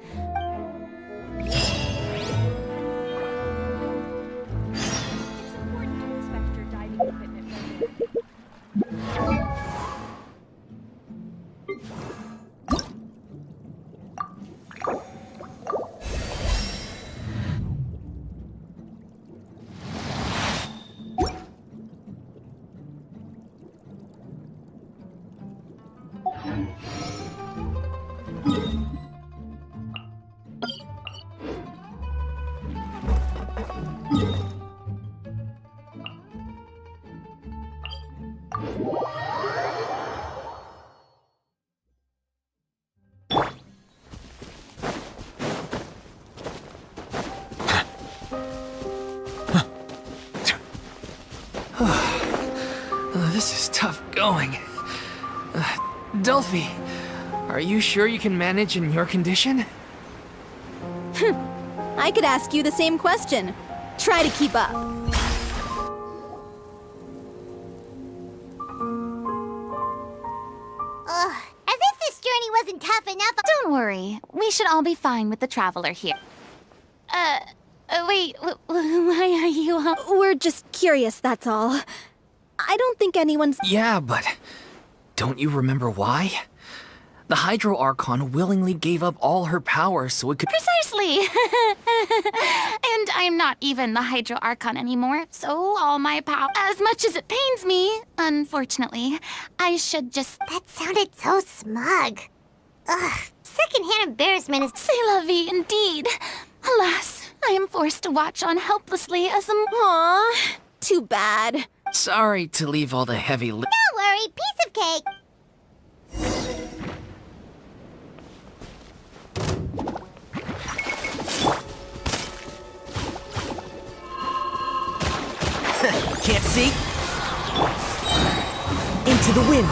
This is tough going. Delphi, are you sure you can manage in your condition? I could ask you the same question. Try to keep up. As if this journey wasn't tough enough. Don't worry. We should all be fine with the traveler here. Wait, why are you all... We're just curious, that's all. I don't think anyone's... Yeah, but don't you remember why? The Hydro Archon willingly gave up all her power so it could... Precisely! And I'm not even the Hydro Archon anymore, so all my power... As much as it pains me, unfortunately, I should just... That sounded so smug. Ugh, secondhand embarrassment is... C'est la vie, indeed. Alas, I am forced to watch on helplessly as a... Aww, too bad. Sorry to leave all the heavy Don't worry, piece of cake. Can't see? Into the wind!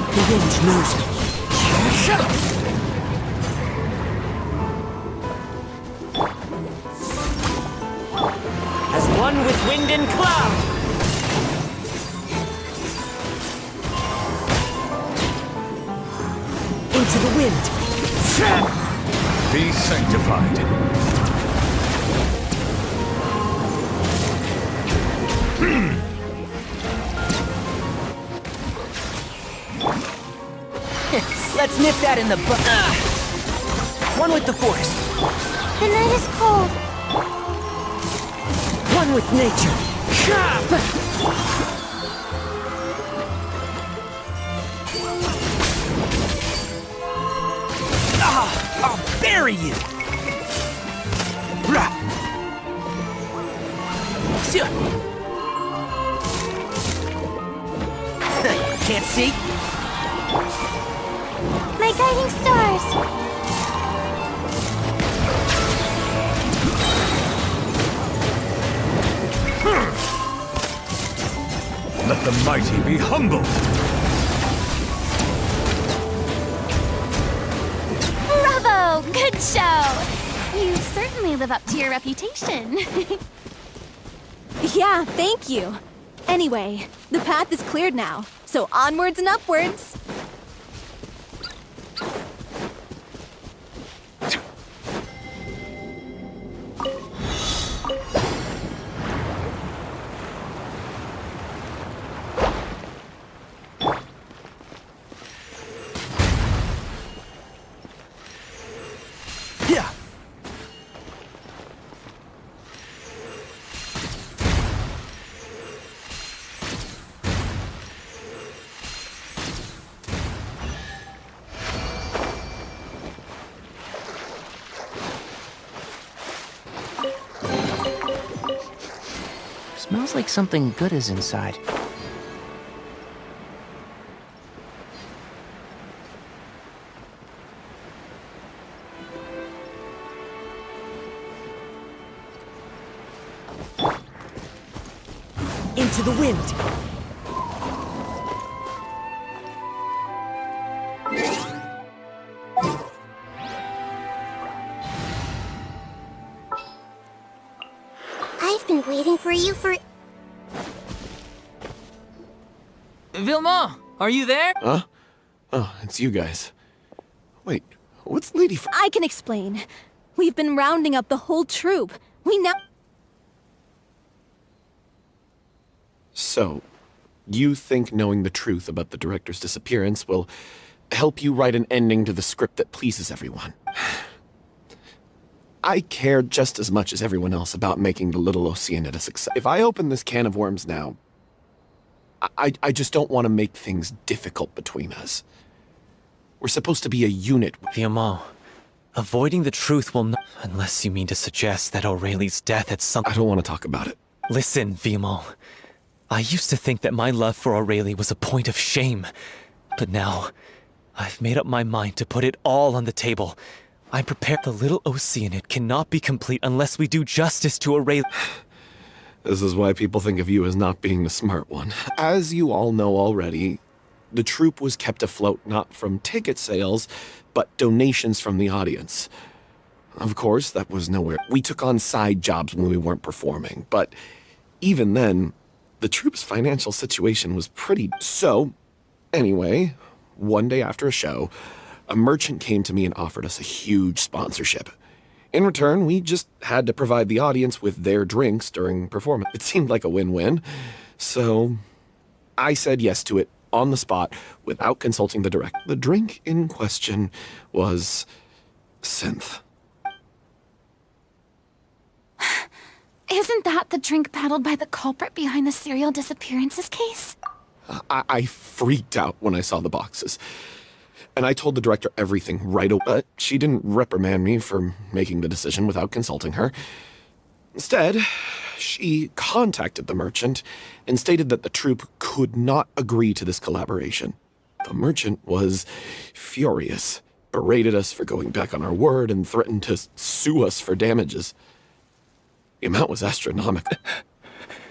The wind knows me. Shut up! As one with wind and cloud! Into the wind! Be sanctified. Let's nip that in the butt. One with the force. The night is cold. One with nature. I'll bury you. Can't see? My guiding stars. Let the mighty be humbled. Bravo! Good show! You certainly live up to your reputation. Yeah, thank you. Anyway, the path is cleared now, so onwards and upwards. Yeah. Smells like something good is inside. Into the wind. I've been waiting for you for... Vilma, are you there? Huh? Oh, it's you guys. Wait, what's Lady F- I can explain. We've been rounding up the whole troop. We now... So, you think knowing the truth about the director's disappearance will help you write an ending to the script that pleases everyone? I care just as much as everyone else about making the Little Oceanid a success. If I open this can of worms now, I just don't want to make things difficult between us. We're supposed to be a unit. Viamal, avoiding the truth will not... Unless you mean to suggest that Aurelie's death had something... I don't want to talk about it. Listen, Viamal. I used to think that my love for Aurelie was a point of shame. But now, I've made up my mind to put it all on the table. I'm prepared. The Little Oceanid cannot be complete unless we do justice to Aurelie. This is why people think of you as not being the smart one. As you all know already, the troupe was kept afloat not from ticket sales, but donations from the audience. Of course, that was nowhere. We took on side jobs when we weren't performing, but even then, the troupe's financial situation was pretty... So, anyway, one day after a show, a merchant came to me and offered us a huge sponsorship. In return, we just had to provide the audience with their drinks during performance. It seemed like a win-win, so I said yes to it on the spot without consulting the director. The drink in question was synth. Isn't that the drink paddled by the culprit behind the serial disappearances case? I freaked out when I saw the boxes. And I told the director everything right away. But she didn't reprimand me for making the decision without consulting her. Instead, she contacted the merchant and stated that the troupe could not agree to this collaboration. The merchant was furious, berated us for going back on our word, and threatened to sue us for damages. The amount was astronomical.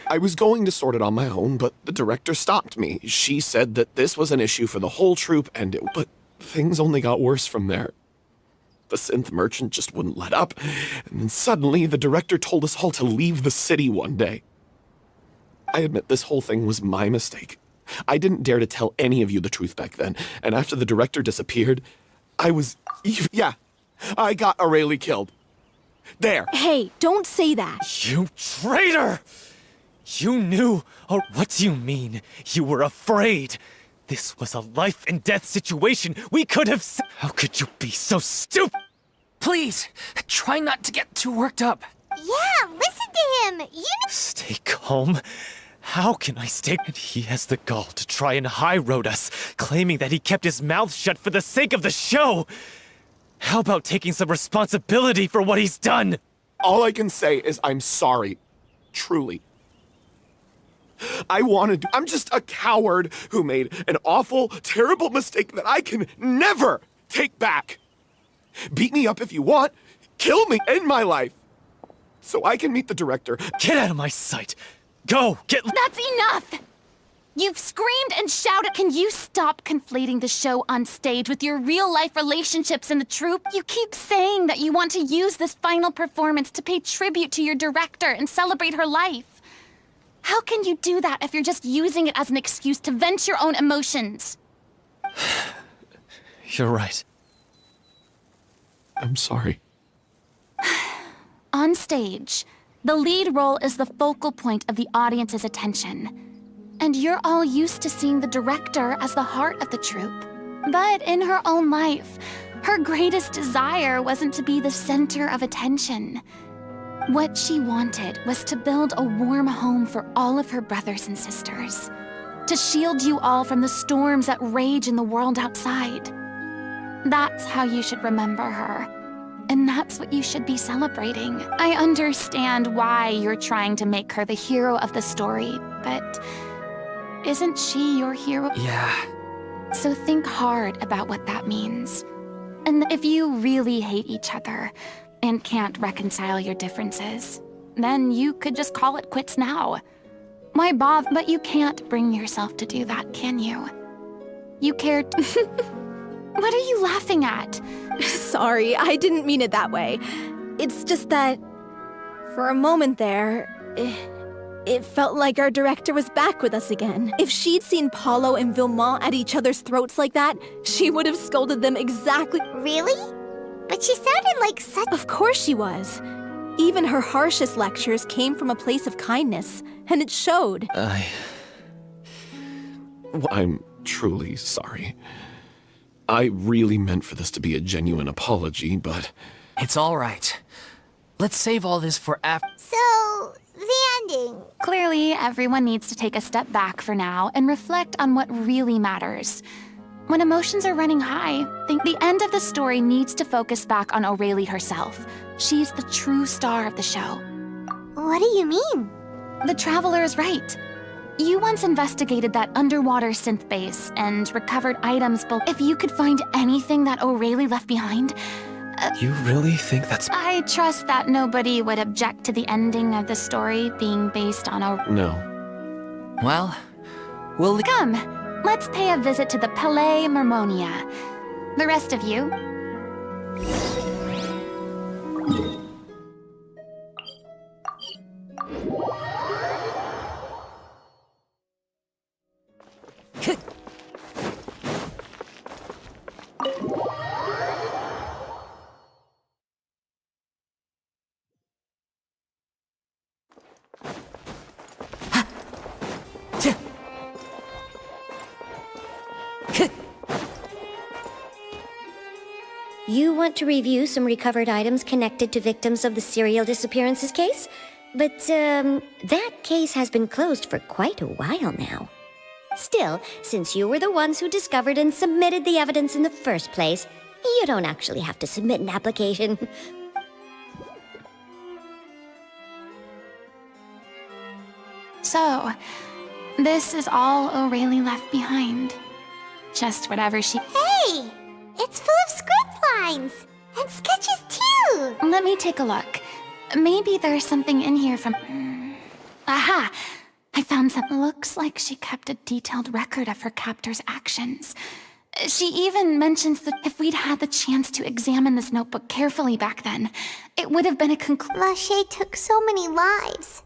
I was going to sort it on my own, but the director stopped me. She said that this was an issue for the whole troupe, but things only got worse from there. The synth merchant just wouldn't let up, and then suddenly the director told us all to leave the city one day. I admit this whole thing was my mistake. I didn't dare to tell any of you the truth back then, and after the director disappeared, I got Aurelie killed. There. Hey, don't say that. You traitor! You knew, or what do you mean? You were afraid. This was a life and death situation. We could have... How could you be so stupid? Please, try not to get too worked up. Yeah, listen to him. You know... Stay calm? How can I stay... And he has the gall to try and high-road us, claiming that he kept his mouth shut for the sake of the show. How about taking some responsibility for what he's done? All I can say is I'm sorry. Truly. I'm just a coward who made an awful, terrible mistake that I can never take back. Beat me up if you want. Kill me. End my life. So I can meet the director. Get out of my sight. Go, get... That's enough! You've screamed and shouted. Can you stop conflating the show on stage with your real-life relationships in the troupe? You keep saying that you want to use this final performance to pay tribute to your director and celebrate her life. How can you do that if you're just using it as an excuse to vent your own emotions? You're right. I'm sorry. On stage, the lead role is the focal point of the audience's attention. And you're all used to seeing the director as the heart of the troupe. But in her own life, her greatest desire wasn't to be the center of attention. What she wanted was to build a warm home for all of her brothers and sisters. To shield you all from the storms that rage in the world outside. That's how you should remember her. And that's what you should be celebrating. I understand why you're trying to make her the hero of the story, but isn't she your hero? Yeah. So think hard about what that means. And if you really hate each other and can't reconcile your differences, then you could just call it quits now. Why bother? But you can't bring yourself to do that, can you? You care. What are you laughing at? Sorry, I didn't mean it that way. It's just that, for a moment there, it felt like our director was back with us again. If she'd seen Paulo and Villemont at each other's throats like that, she would have scolded them exactly. Really? But she sounded like such— Of course she was. Even her harshest lectures came from a place of kindness, and it showed. I'm truly sorry. I really meant for this to be a genuine apology, but... It's all right. Let's save all this for after. So, the ending. Clearly, everyone needs to take a step back for now and reflect on what really matters. When emotions are running high, think the end of the story needs to focus back on Aurelie herself. She's the true star of the show. What do you mean? The Traveler is right. You once investigated that underwater synth base and recovered items, but if you could find anything that Aurelie left behind... You really think that's... I trust that nobody would object to the ending of the story being based on No. Well, we'll... Come, let's pay a visit to the Palais Mermonia. The rest of you... You want to review some recovered items connected to victims of the serial disappearances case? But, that case has been closed for quite a while now. Still, since you were the ones who discovered and submitted the evidence in the first place, you don't actually have to submit an application. So, this is all Aurelie left behind. Just whatever she... Hey! It's full of script lines! And sketches too! Let me take a look. Maybe there's something in here from... Aha! I found something. Looks like she kept a detailed record of her captor's actions. She even mentions that if we'd had the chance to examine this notebook carefully back then, it would have been a Lachey took so many lives.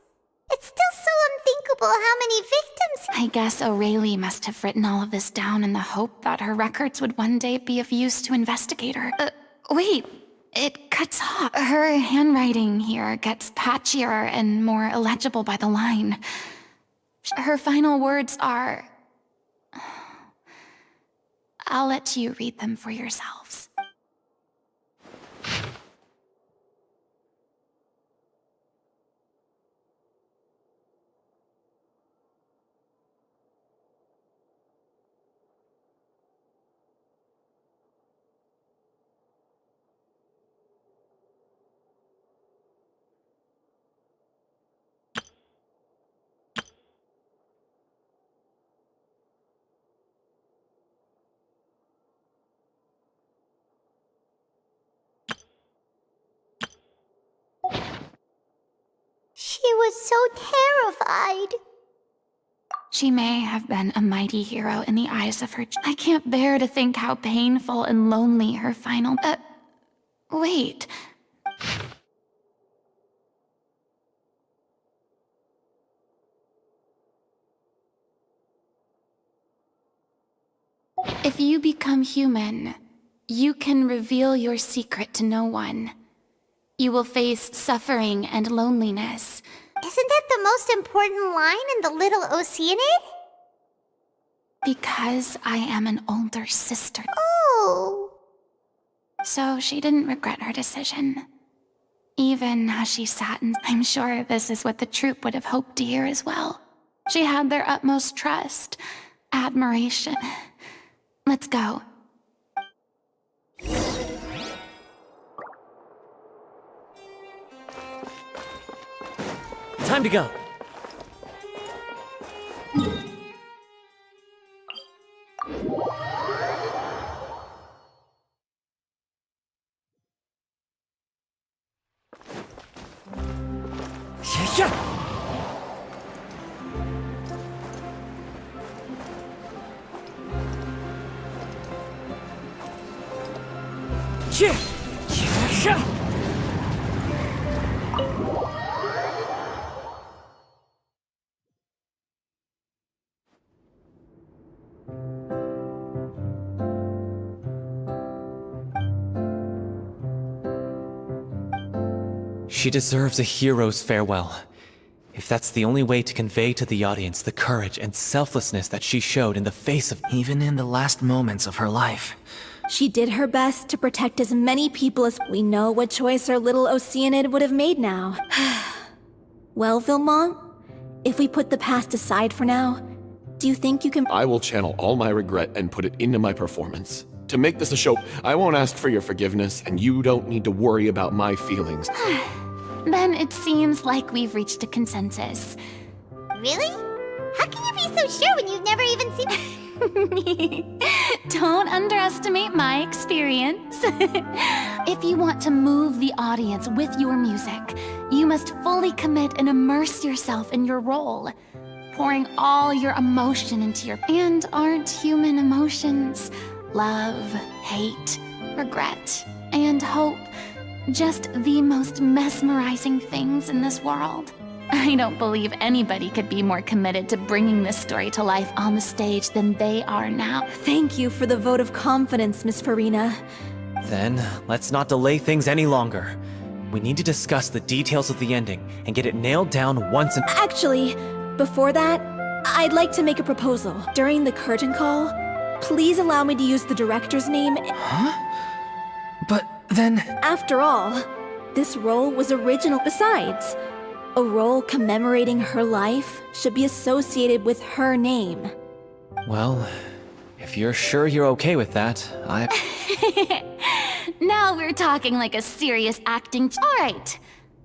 It's still so unthinkable how many victims... I guess Aurelie must have written all of this down in the hope that her records would one day be of use to investigator. Wait, it cuts off. Her handwriting here gets patchier and more illegible by the line. Her final words are... I'll let you read them for yourselves. She was so terrified. She may have been a mighty hero in the eyes of her... I can't bear to think how painful and lonely her final... wait. If you become human, you can reveal your secret to no one. You will face suffering and loneliness. Isn't that the most important line in the Little Oceanid? Because I am an older sister. Oh. So she didn't regret her decision. Even as she sat and I'm sure this is what the troupe would have hoped to hear as well. She had their utmost trust, admiration. Let's go. Time to go. Yeah. She deserves a hero's farewell. If that's the only way to convey to the audience the courage and selflessness that she showed in the face of— Even in the last moments of her life. She did her best to protect as many people as we know what choice our little Oceanid would have made now. Well, Vilmont, if we put the past aside for now, do you think you can— I will channel all my regret and put it into my performance. To make this a show, I won't ask for your forgiveness, and you don't need to worry about my feelings. Then it seems like we've reached a consensus. Really? How can you be so sure when you've never even seen Me. Don't underestimate my experience. If you want to move the audience with your music, you must fully commit and immerse yourself in your role, pouring all your emotion into your— And aren't human emotions love, hate, regret, and hope just the most mesmerizing things in this world? I don't believe anybody could be more committed to bringing this story to life on the stage than they are now. Thank you for the vote of confidence, Miss Farina. Then, let's not delay things any longer. We need to discuss the details of the ending and get it nailed down once and— Actually, before that, I'd like to make a proposal. During the curtain call, please allow me to use the director's name. Huh? But then— After all, this role was original. Besides, a role commemorating her life should be associated with her name. Well, if you're sure you're okay with that, Now we're talking like a serious acting— All right,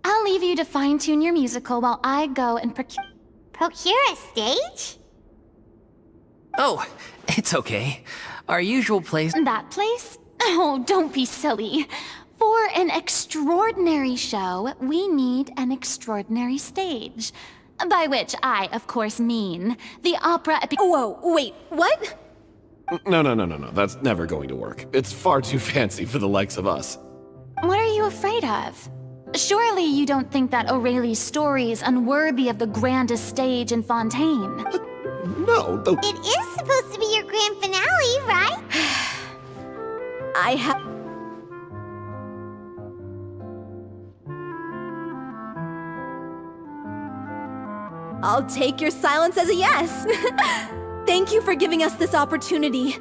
I'll leave you to fine-tune your musical while I go and procure a stage? Oh, it's okay. Our usual place— That place? Oh, don't be silly. For an extraordinary show, we need an extraordinary stage. By which I, of course, mean the opera— Whoa, wait, what? No, that's never going to work. It's far too fancy for the likes of us. What are you afraid of? Surely you don't think that Aurelie's story is unworthy of the grandest stage in Fontaine. No, It is supposed to be your grand finale, right? I have— I'll take your silence as a yes. Thank you for giving us this opportunity.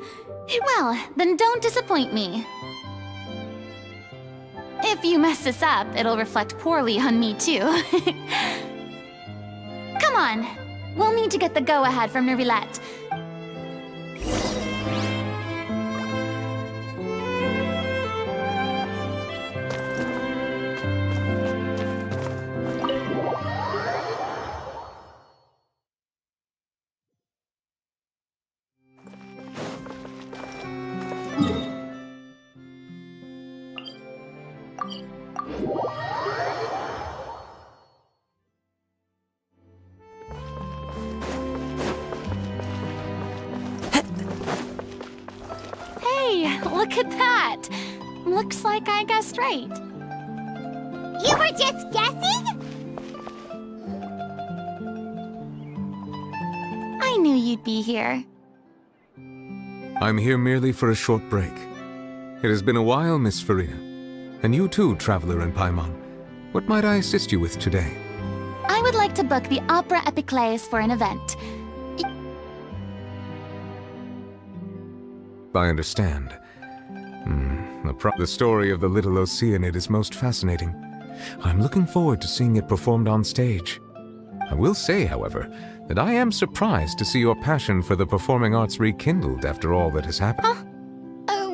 Well, then don't disappoint me. If you mess this up, it'll reflect poorly on me too. Come on, we'll need to get the go-ahead from Nerilette. Look at that! Looks like I guessed right. You were just guessing? I knew you'd be here. I'm here merely for a short break. It has been a while, Miss Farina. And you too, traveler in Paimon. What might I assist you with today? I would like to book the Opera Epiclese for an event. I understand. The story of the little Oceanid is most fascinating. I'm looking forward to seeing it performed on stage. I will say, however, that I am surprised to see your passion for the performing arts rekindled after all that has happened.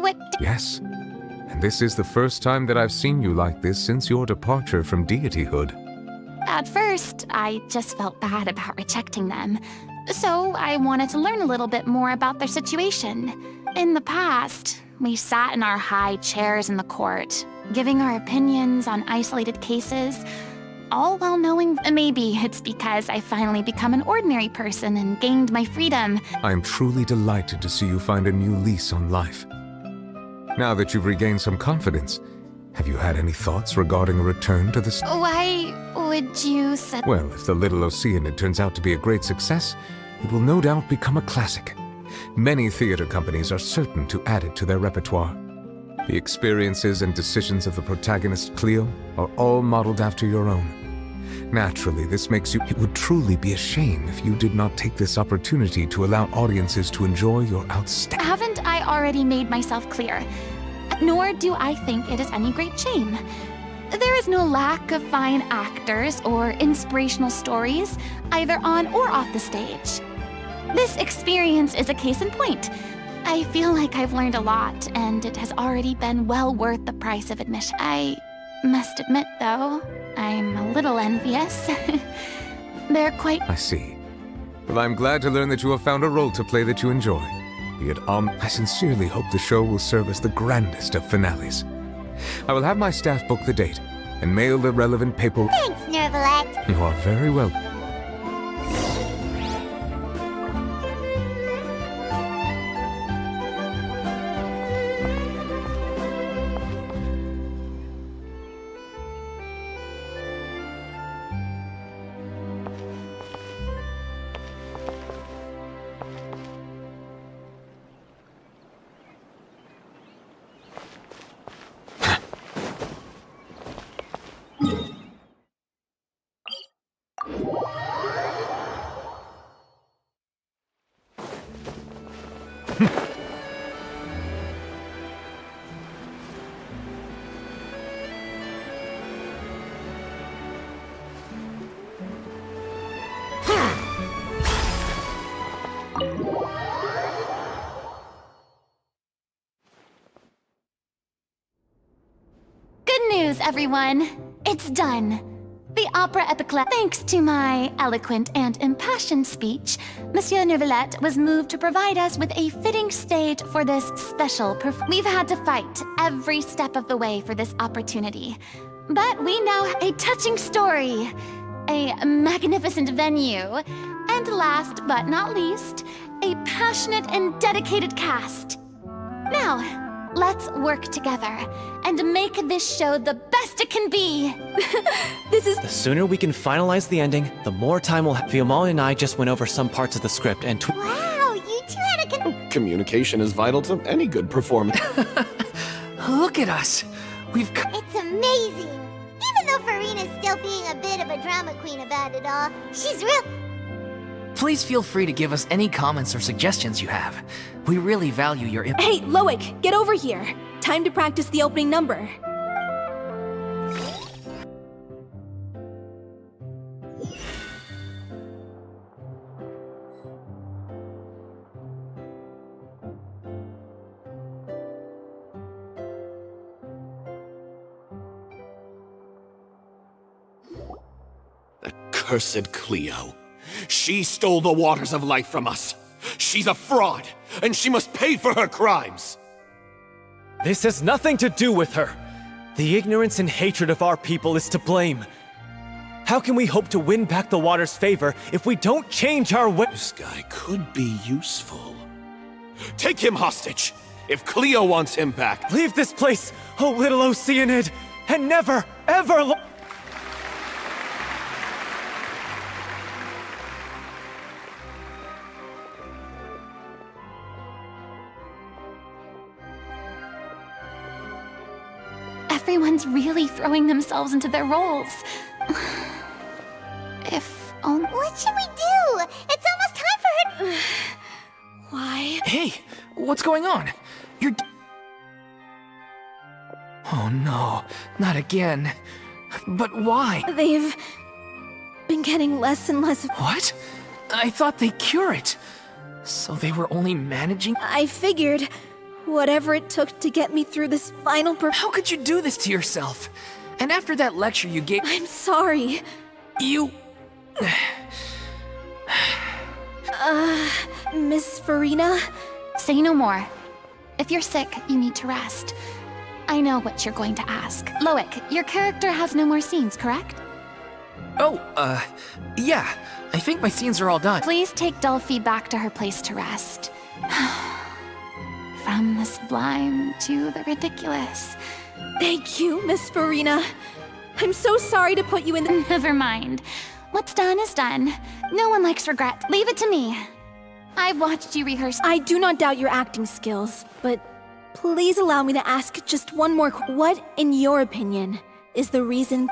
What? Yes. And this is the first time that I've seen you like this since your departure from deityhood. At first, I just felt bad about rejecting them. So I wanted to learn a little bit more about their situation. In the past, we sat in our high chairs in the court, giving our opinions on isolated cases, all while knowing maybe it's because I finally become an ordinary person and gained my freedom. I am truly delighted to see you find a new lease on life. Now that you've regained some confidence, have you had any thoughts regarding a return to the... Why would you say... Well, if the Little Oceanid turns out to be a great success, it will no doubt become a classic. Many theater companies are certain to add it to their repertoire. The experiences and decisions of the protagonist, Cleo, are all modeled after your own. Naturally, this makes you... It would truly be a shame if you did not take this opportunity to allow audiences to enjoy your outstanding... Haven't I already made myself clear? Nor do I think it is any great shame. There is no lack of fine actors or inspirational stories, either on or off the stage. This experience is a case in point. I feel like I've learned a lot, and it has already been well worth the price of admission. I must admit, though, I'm a little envious. They're quite... I see. Well, I'm glad to learn that you have found a role to play that you enjoy. Be it I sincerely hope the show will serve as the grandest of finales. I will have my staff book the date and mail the relevant paperwork. Thanks, Nervalet. You are very welcome. Everyone, it's done. The Opera Epiclese. Thanks to my eloquent and impassioned speech, Monsieur Nervalet was moved to provide us with a fitting stage for this special performance. We've had to fight every step of the way for this opportunity, but we now have a touching story, a magnificent venue, and last but not least, a passionate and dedicated cast. Now, let's work together and make this show the best it can be. The sooner we can finalize the ending, the more time we'll have. Fiamma and I just went over some parts of the script and Wow, you two had a Communication is vital to any good performance. Look at us. It's amazing. Even though Farina's still being a bit of a drama queen about it all, she's real... Please feel free to give us any comments or suggestions you have. We really value your input. Hey, Loic, get over here. Time to practice the opening number. Cursed Cleo. She stole the waters of life from us. She's a fraud, and she must pay for her crimes. This has nothing to do with her. The ignorance and hatred of our people is to blame. How can we hope to win back the water's favor if we don't change our way? This guy could be useful. Take him hostage. If Cleo wants him back... Leave this place, oh little Oceanid, and never, ever... Everyone's really throwing themselves into their roles. If only... What should we do? It's almost time for her... Why? Hey, what's going on? You're... Oh no, not again. But why? They've been getting less and less... What? I thought they cure it. So they were only managing... I figured whatever it took to get me through this final How could you do this to yourself? And after that lecture you gave... I'm sorry. You... Miss Farina? Say no more. If you're sick, you need to rest. I know what you're going to ask. Loic, your character has no more scenes, correct? Oh, yeah. I think my scenes are all done. Please take Delphi back to her place to rest. From the sublime to the ridiculous. Thank you, Miss Farina. I'm so sorry to put you in the... Never mind. What's done is done. No one likes regret. Leave it to me. I've watched you rehearse. I do not doubt your acting skills, but please allow me to ask just one more What, in your opinion, is the reason...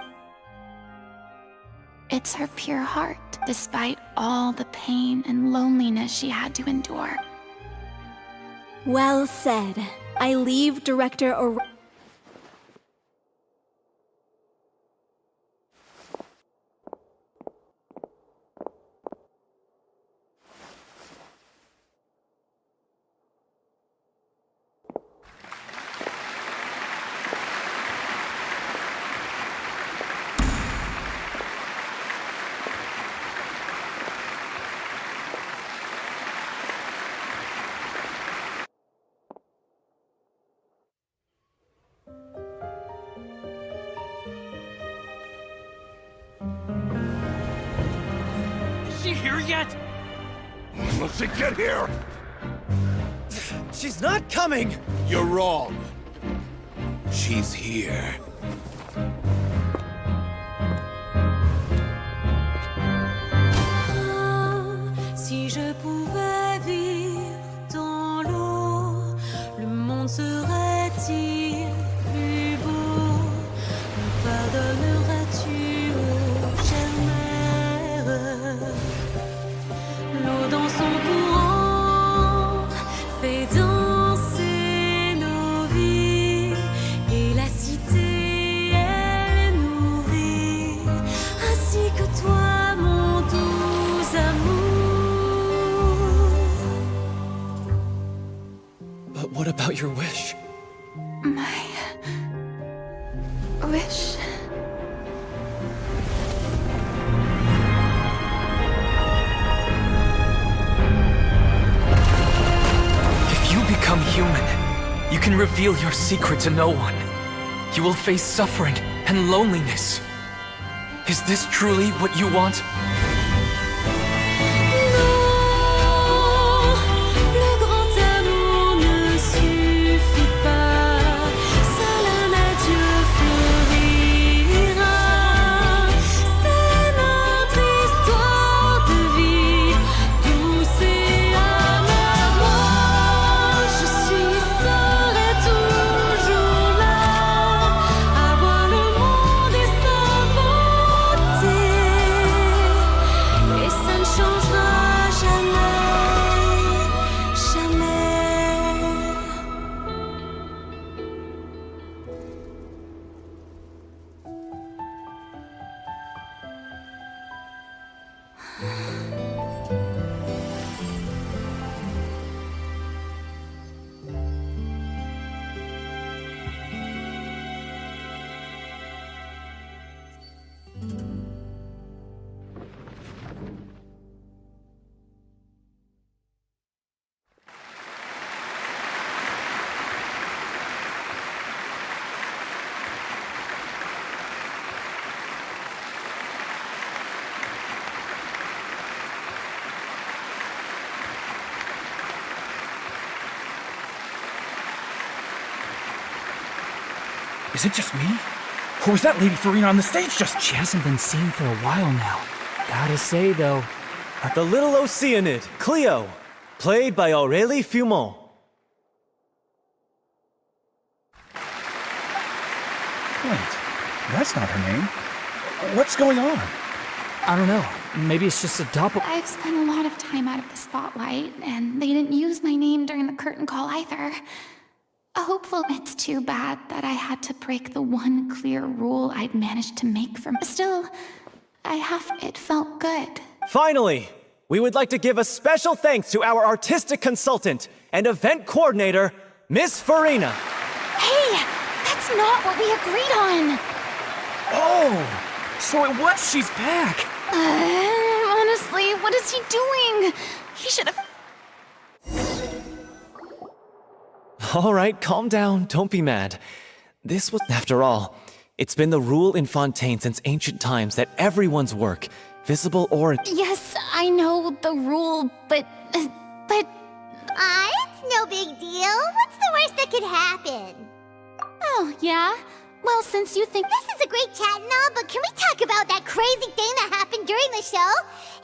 It's her pure heart, despite all the pain and loneliness she had to endure. Well said. I leave director or... Is she here yet? Will she get here? She's not coming! You're wrong. She's here. Si je pouvais vivre dans l'eau, le monde serait-il plus beau? Me pardonneras-tu, ô chère mère? L'eau dans son courant fait danser nos vies, et la cité elle est nourrie, ainsi que toi, mon doux amour. But what about your wish? My... wish... If you become human, you can reveal your secret to no one. You will face suffering and loneliness. Is this truly what you want? Le grand amour ne suffit pas, seul un adieu fleurira. C'est notre histoire de vie, douce et amère. Moi, je serai toujours là, à voir le monde et sa beauté, et ça ne changera jamais, jamais. Is it just me? Or was that Lady Farina on the stage just... She hasn't been seen for a while now. Gotta say, though, The little Oceanid, Cleo, played by Aurélie Fumont. Wait, that's not her name. What's going on? I don't know. Maybe it's just a doppel. I've spent a lot of time out of the spotlight, and they didn't use my name during the curtain call either. Hopeful. It's too bad that I had to break the one clear rule I'd managed to make for me. Still, it felt good. Finally, we would like to give a special thanks to our artistic consultant and event coordinator, Miss Farina. Hey, that's not what we agreed on. Oh, so it was. She's back. Honestly, what is he doing? He should have. All right, calm down, don't be mad. This was, after all, it's been the rule in Fontaine since ancient times that everyone's work, visible or... Yes, I know the rule, but... It's no big deal. What's the worst that could happen? Oh, yeah? Well, since you think... This is a great chat and all, but can we talk about that crazy thing that happened during the show?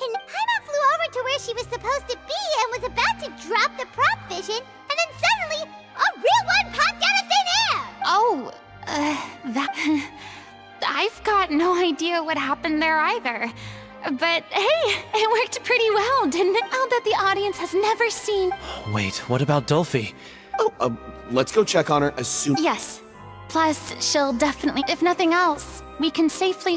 And Paimon flew over to where she was supposed to be and was about to drop the prop vision, and then suddenly, a real one popped out of thin air! Oh, that... I've got no idea what happened there either. But hey, it worked pretty well, didn't it? Now that the audience has never seen... Wait, what about Dolphy? Oh, let's go check on her as soon... Yes. Plus, she'll definitely... If nothing else, we can safely...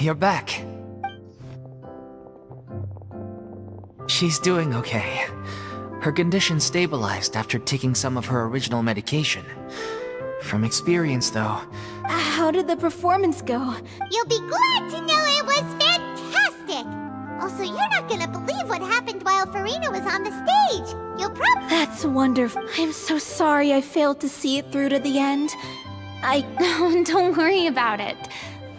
You're back. She's doing okay. Her condition stabilized after taking some of her original medication. From experience, though... How did the performance go? You'll be glad to know it was fantastic! Also, you're not gonna believe what happened while Farina was on the stage. You'll probably... That's wonderful. I'm so sorry I failed to see it through to the end. Don't worry about it.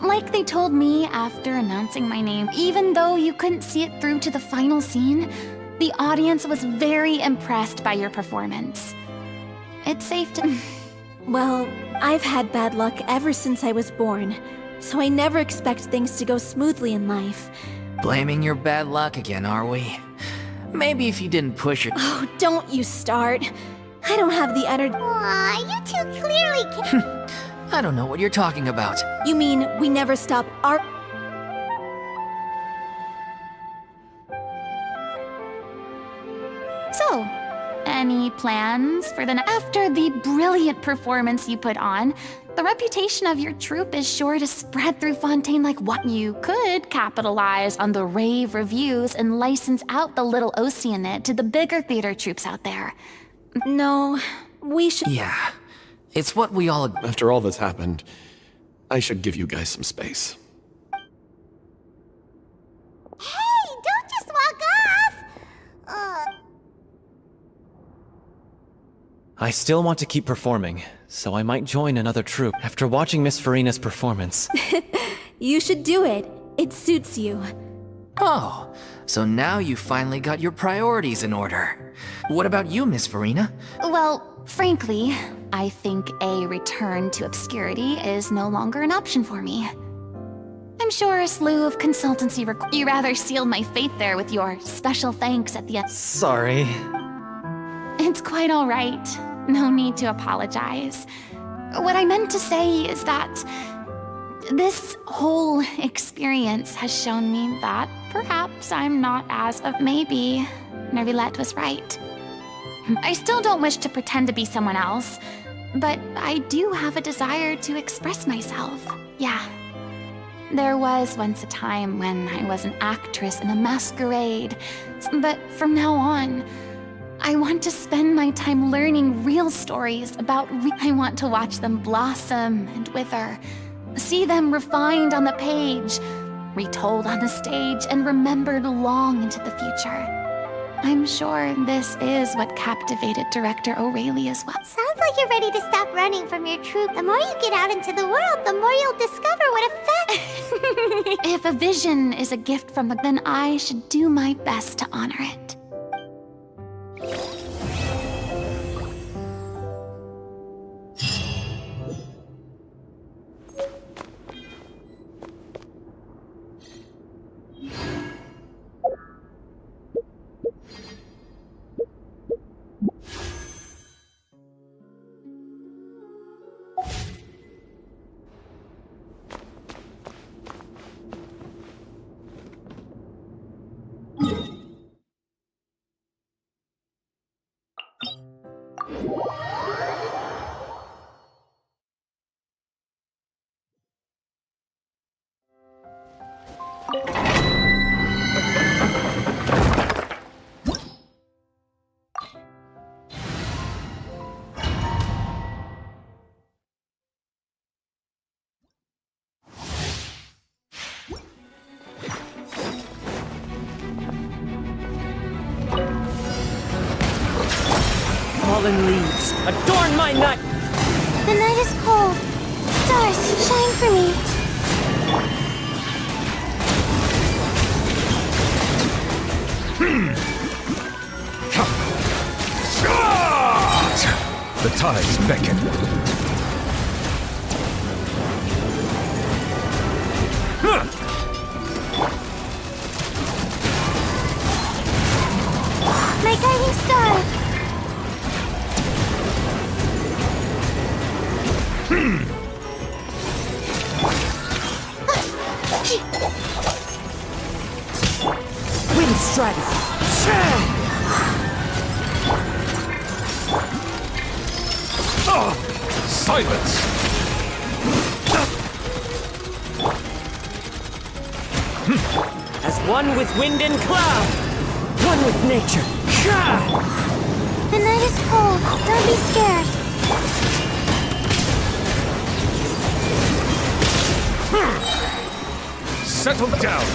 Like they told me after announcing my name, even though you couldn't see it through to the final scene, the audience was very impressed by your performance. It's safe to... Well, I've had bad luck ever since I was born, so I never expect things to go smoothly in life. Blaming your bad luck again, are we? Maybe if you didn't push it... Oh, don't you start. I don't have the energy... Aw, you two clearly... I don't know what you're talking about. You mean we never stop our... So, any plans for after the brilliant performance you put on, the reputation of your troupe is sure to spread through Fontaine like what you could capitalize on the rave reviews and license out the little Oceanid to the bigger theater troupes out there. No, we should... Yeah, it's what we all... After all that's happened, I should give you guys some space. Hey, don't just walk off! I still want to keep performing, so I might join another troupe after watching Miss Farina's performance. You should do it. It suits you. Oh, so now you finally got your priorities in order. What about you, Miss Farina? Well, frankly, I think a return to obscurity is no longer an option for me. I'm sure a slew of consultancy you rather sealed my fate there with your special thanks at the end. Sorry. It's quite all right. No need to apologize. What I meant to say is that this whole experience has shown me that perhaps I'm not as of maybe Nervilette was right. I still don't wish to pretend to be someone else, but I do have a desire to express myself. Yeah. There was once a time when I was an actress in a masquerade, but from now on, I want to spend my time learning real stories about I want to watch them blossom and wither, See them refined on the page, retold on the stage, and remembered long into the future. I'm sure this is what captivated director O'Reilly as well. Sounds like you're ready to stop running from your troupe. The more you get out into the world, the more you'll discover what effect. If a vision is a gift from the, then I should do my best to honor it. Fallen leaves, adorn my night! The night is cold. Stars, shine for me. The tides beckon. My guiding star. Wind strategy! Silence! As one with wind and cloud, one with nature. The night is cold. Don't be scared. Settle down!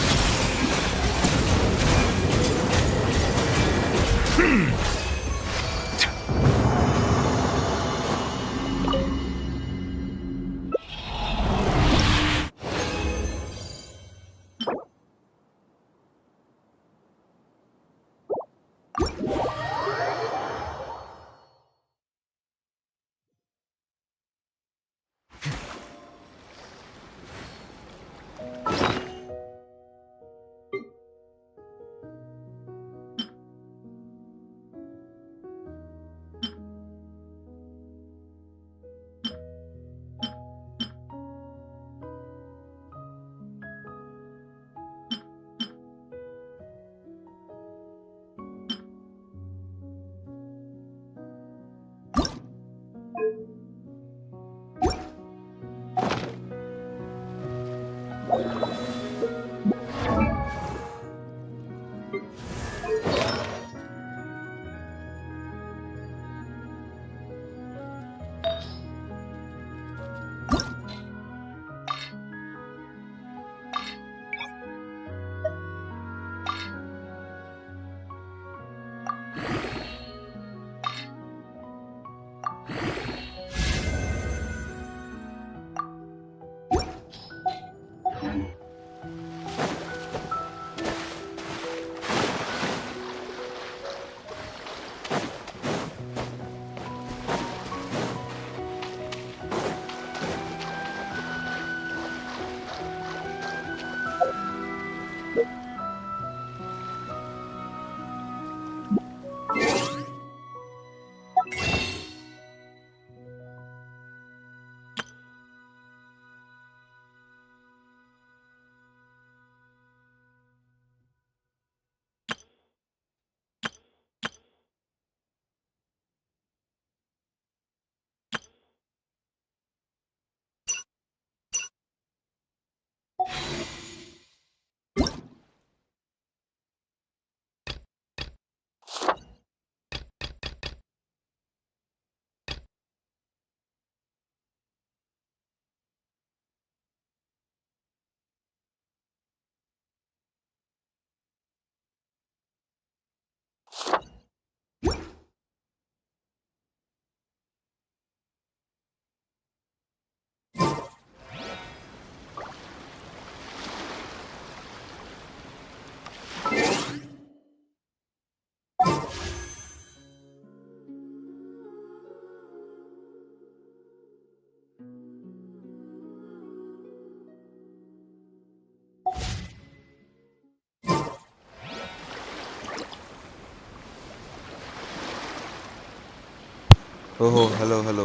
ओहो hello hello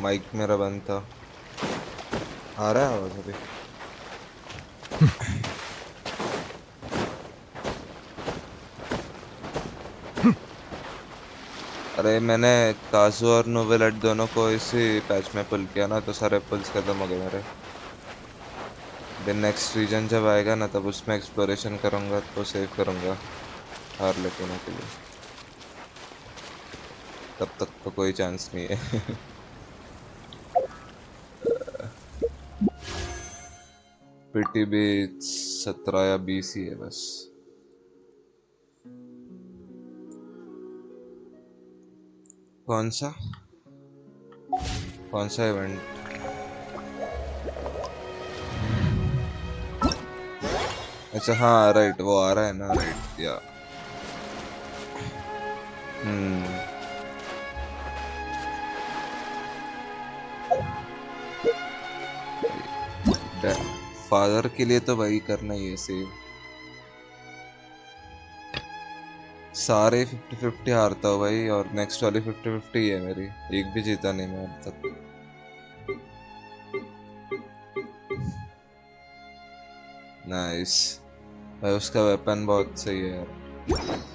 mic मेरा बंद था आ रहा है आवाज अभी अरे मैंने काजू और नोवेलेट दोनों को इसी पैच में पुल किया ना तो सारे पुल्स खत्म हो गए मेरे देन नेक्स्ट रीजन जब आएगा ना तब उसमें एक्सप्लोरेशन करूंगा तो सेव करूंगा हार लेने के लिए तब तक तो कोई चांस नहीं है पीटी भी 17 या 20 ही है बस कौन सा इवेंट अच्छा हाँ राइट वो आ रहा है ना राइट या फादर के लिए तो भाई करना ही है सेव सारे 50-50 हारता हूँ भाई और नेक्स्ट वाली 50-50 ही है मेरी एक भी जीता नहीं मैं अब तक नाइस भाई उसका वेपन बहुत सही है यार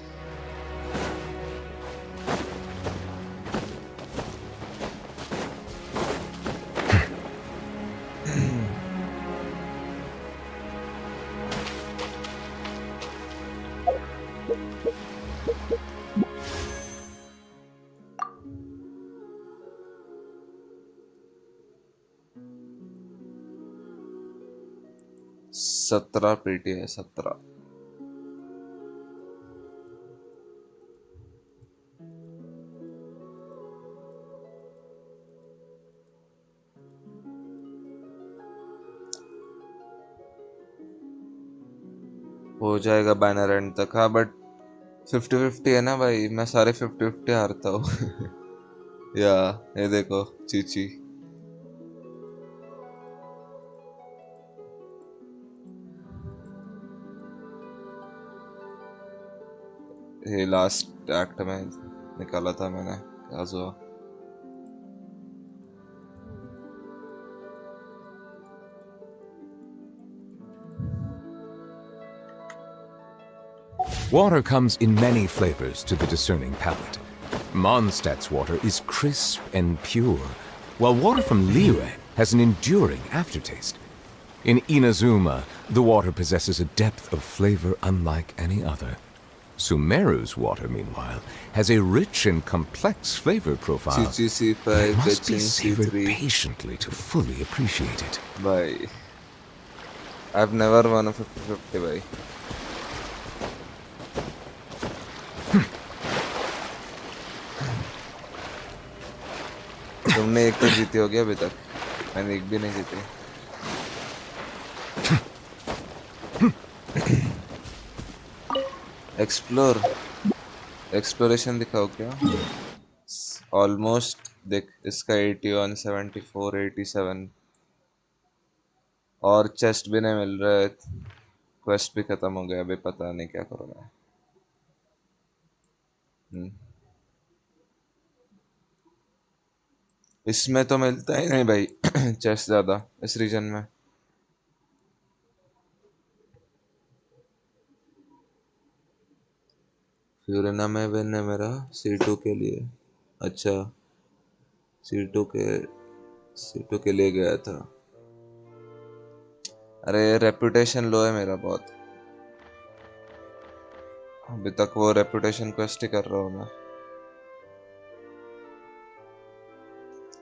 सत्रह पेटी है 17 हो जाएगा बैनर एंड तक हाँ बट 50-50 है ना भाई मैं सारे 50-50 हारता हूँ या ये देखो चीची ये लास्ट एक्ट में निकाला था मैंने काजुआ Water comes in many flavors to the discerning palate. Mondstadt's water is crisp and pure, while water from Liyue has an enduring aftertaste. In Inazuma, the water possesses a depth of flavor unlike any other. Sumeru's water, meanwhile, has a rich and complex flavor profile. It must be savored patiently to fully appreciate it. Bye. I've never won a 50-50 bhai. तुमने एक तो जीती होगी अभी तक मैंने एक भी नहीं जीती एक्सप्लोरेशन दिखाओ क्या ऑलमोस्ट देख इसका 80 on 74 87 और चेस्ट भी नहीं मिल रहा है क्वेस्ट भी खत्म हो गया अभी पता नहीं क्या करूँगा इसमें तो मिलता ही नहीं भाई चेस्ट ज्यादा इस रीजन में फ्यूरेना में विन है मेरा C2 के लिए अच्छा C2 के लिए गया था अरे रेपुटेशन लो है मेरा बहुत अभी तक वो रेपुटेशन क्वेस्ट ही कर रहा हूँ मैं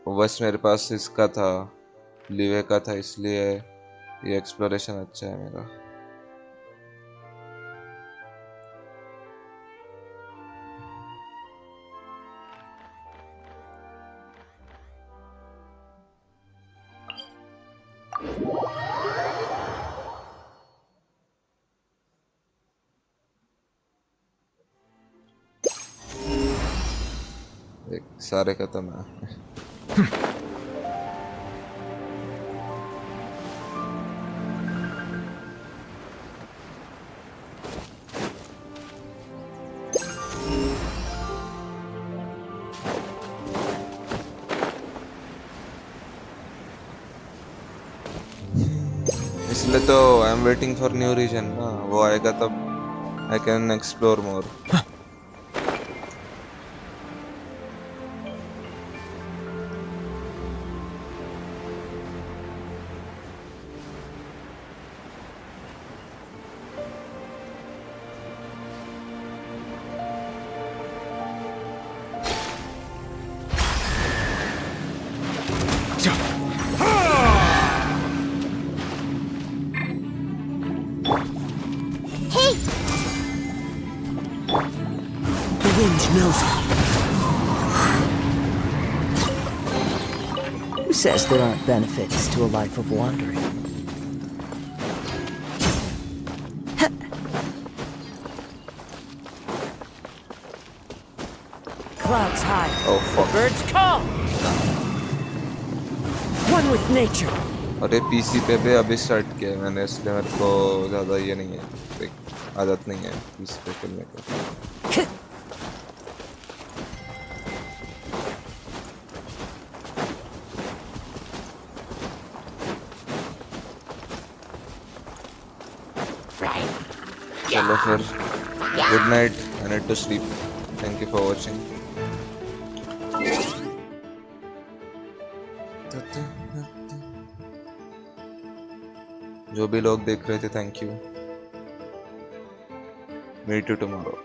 बस मेरे पास इसका था लीवे का था इसलिए ये एक्सप्लोरेशन अच्छा है मेरा सारे खत्म है इसलिए तो I am waiting for new region ना, वो आएगा तब I can explore more. The wind knows me. Who says there aren't benefits to a life of wandering? Clouds high. Oh fuck. Birds call. One with nature. अरे PC पे भी अभी start किया है मैंने, इसलिए मेरे को ज़्यादा ये नहीं है, एक आदत नहीं है पीसी पे खेलने का. चलो फिर, good night, I need to sleep. Thank you for watching. जो भी लोग देख रहे थे, thank you. Meet you tomorrow.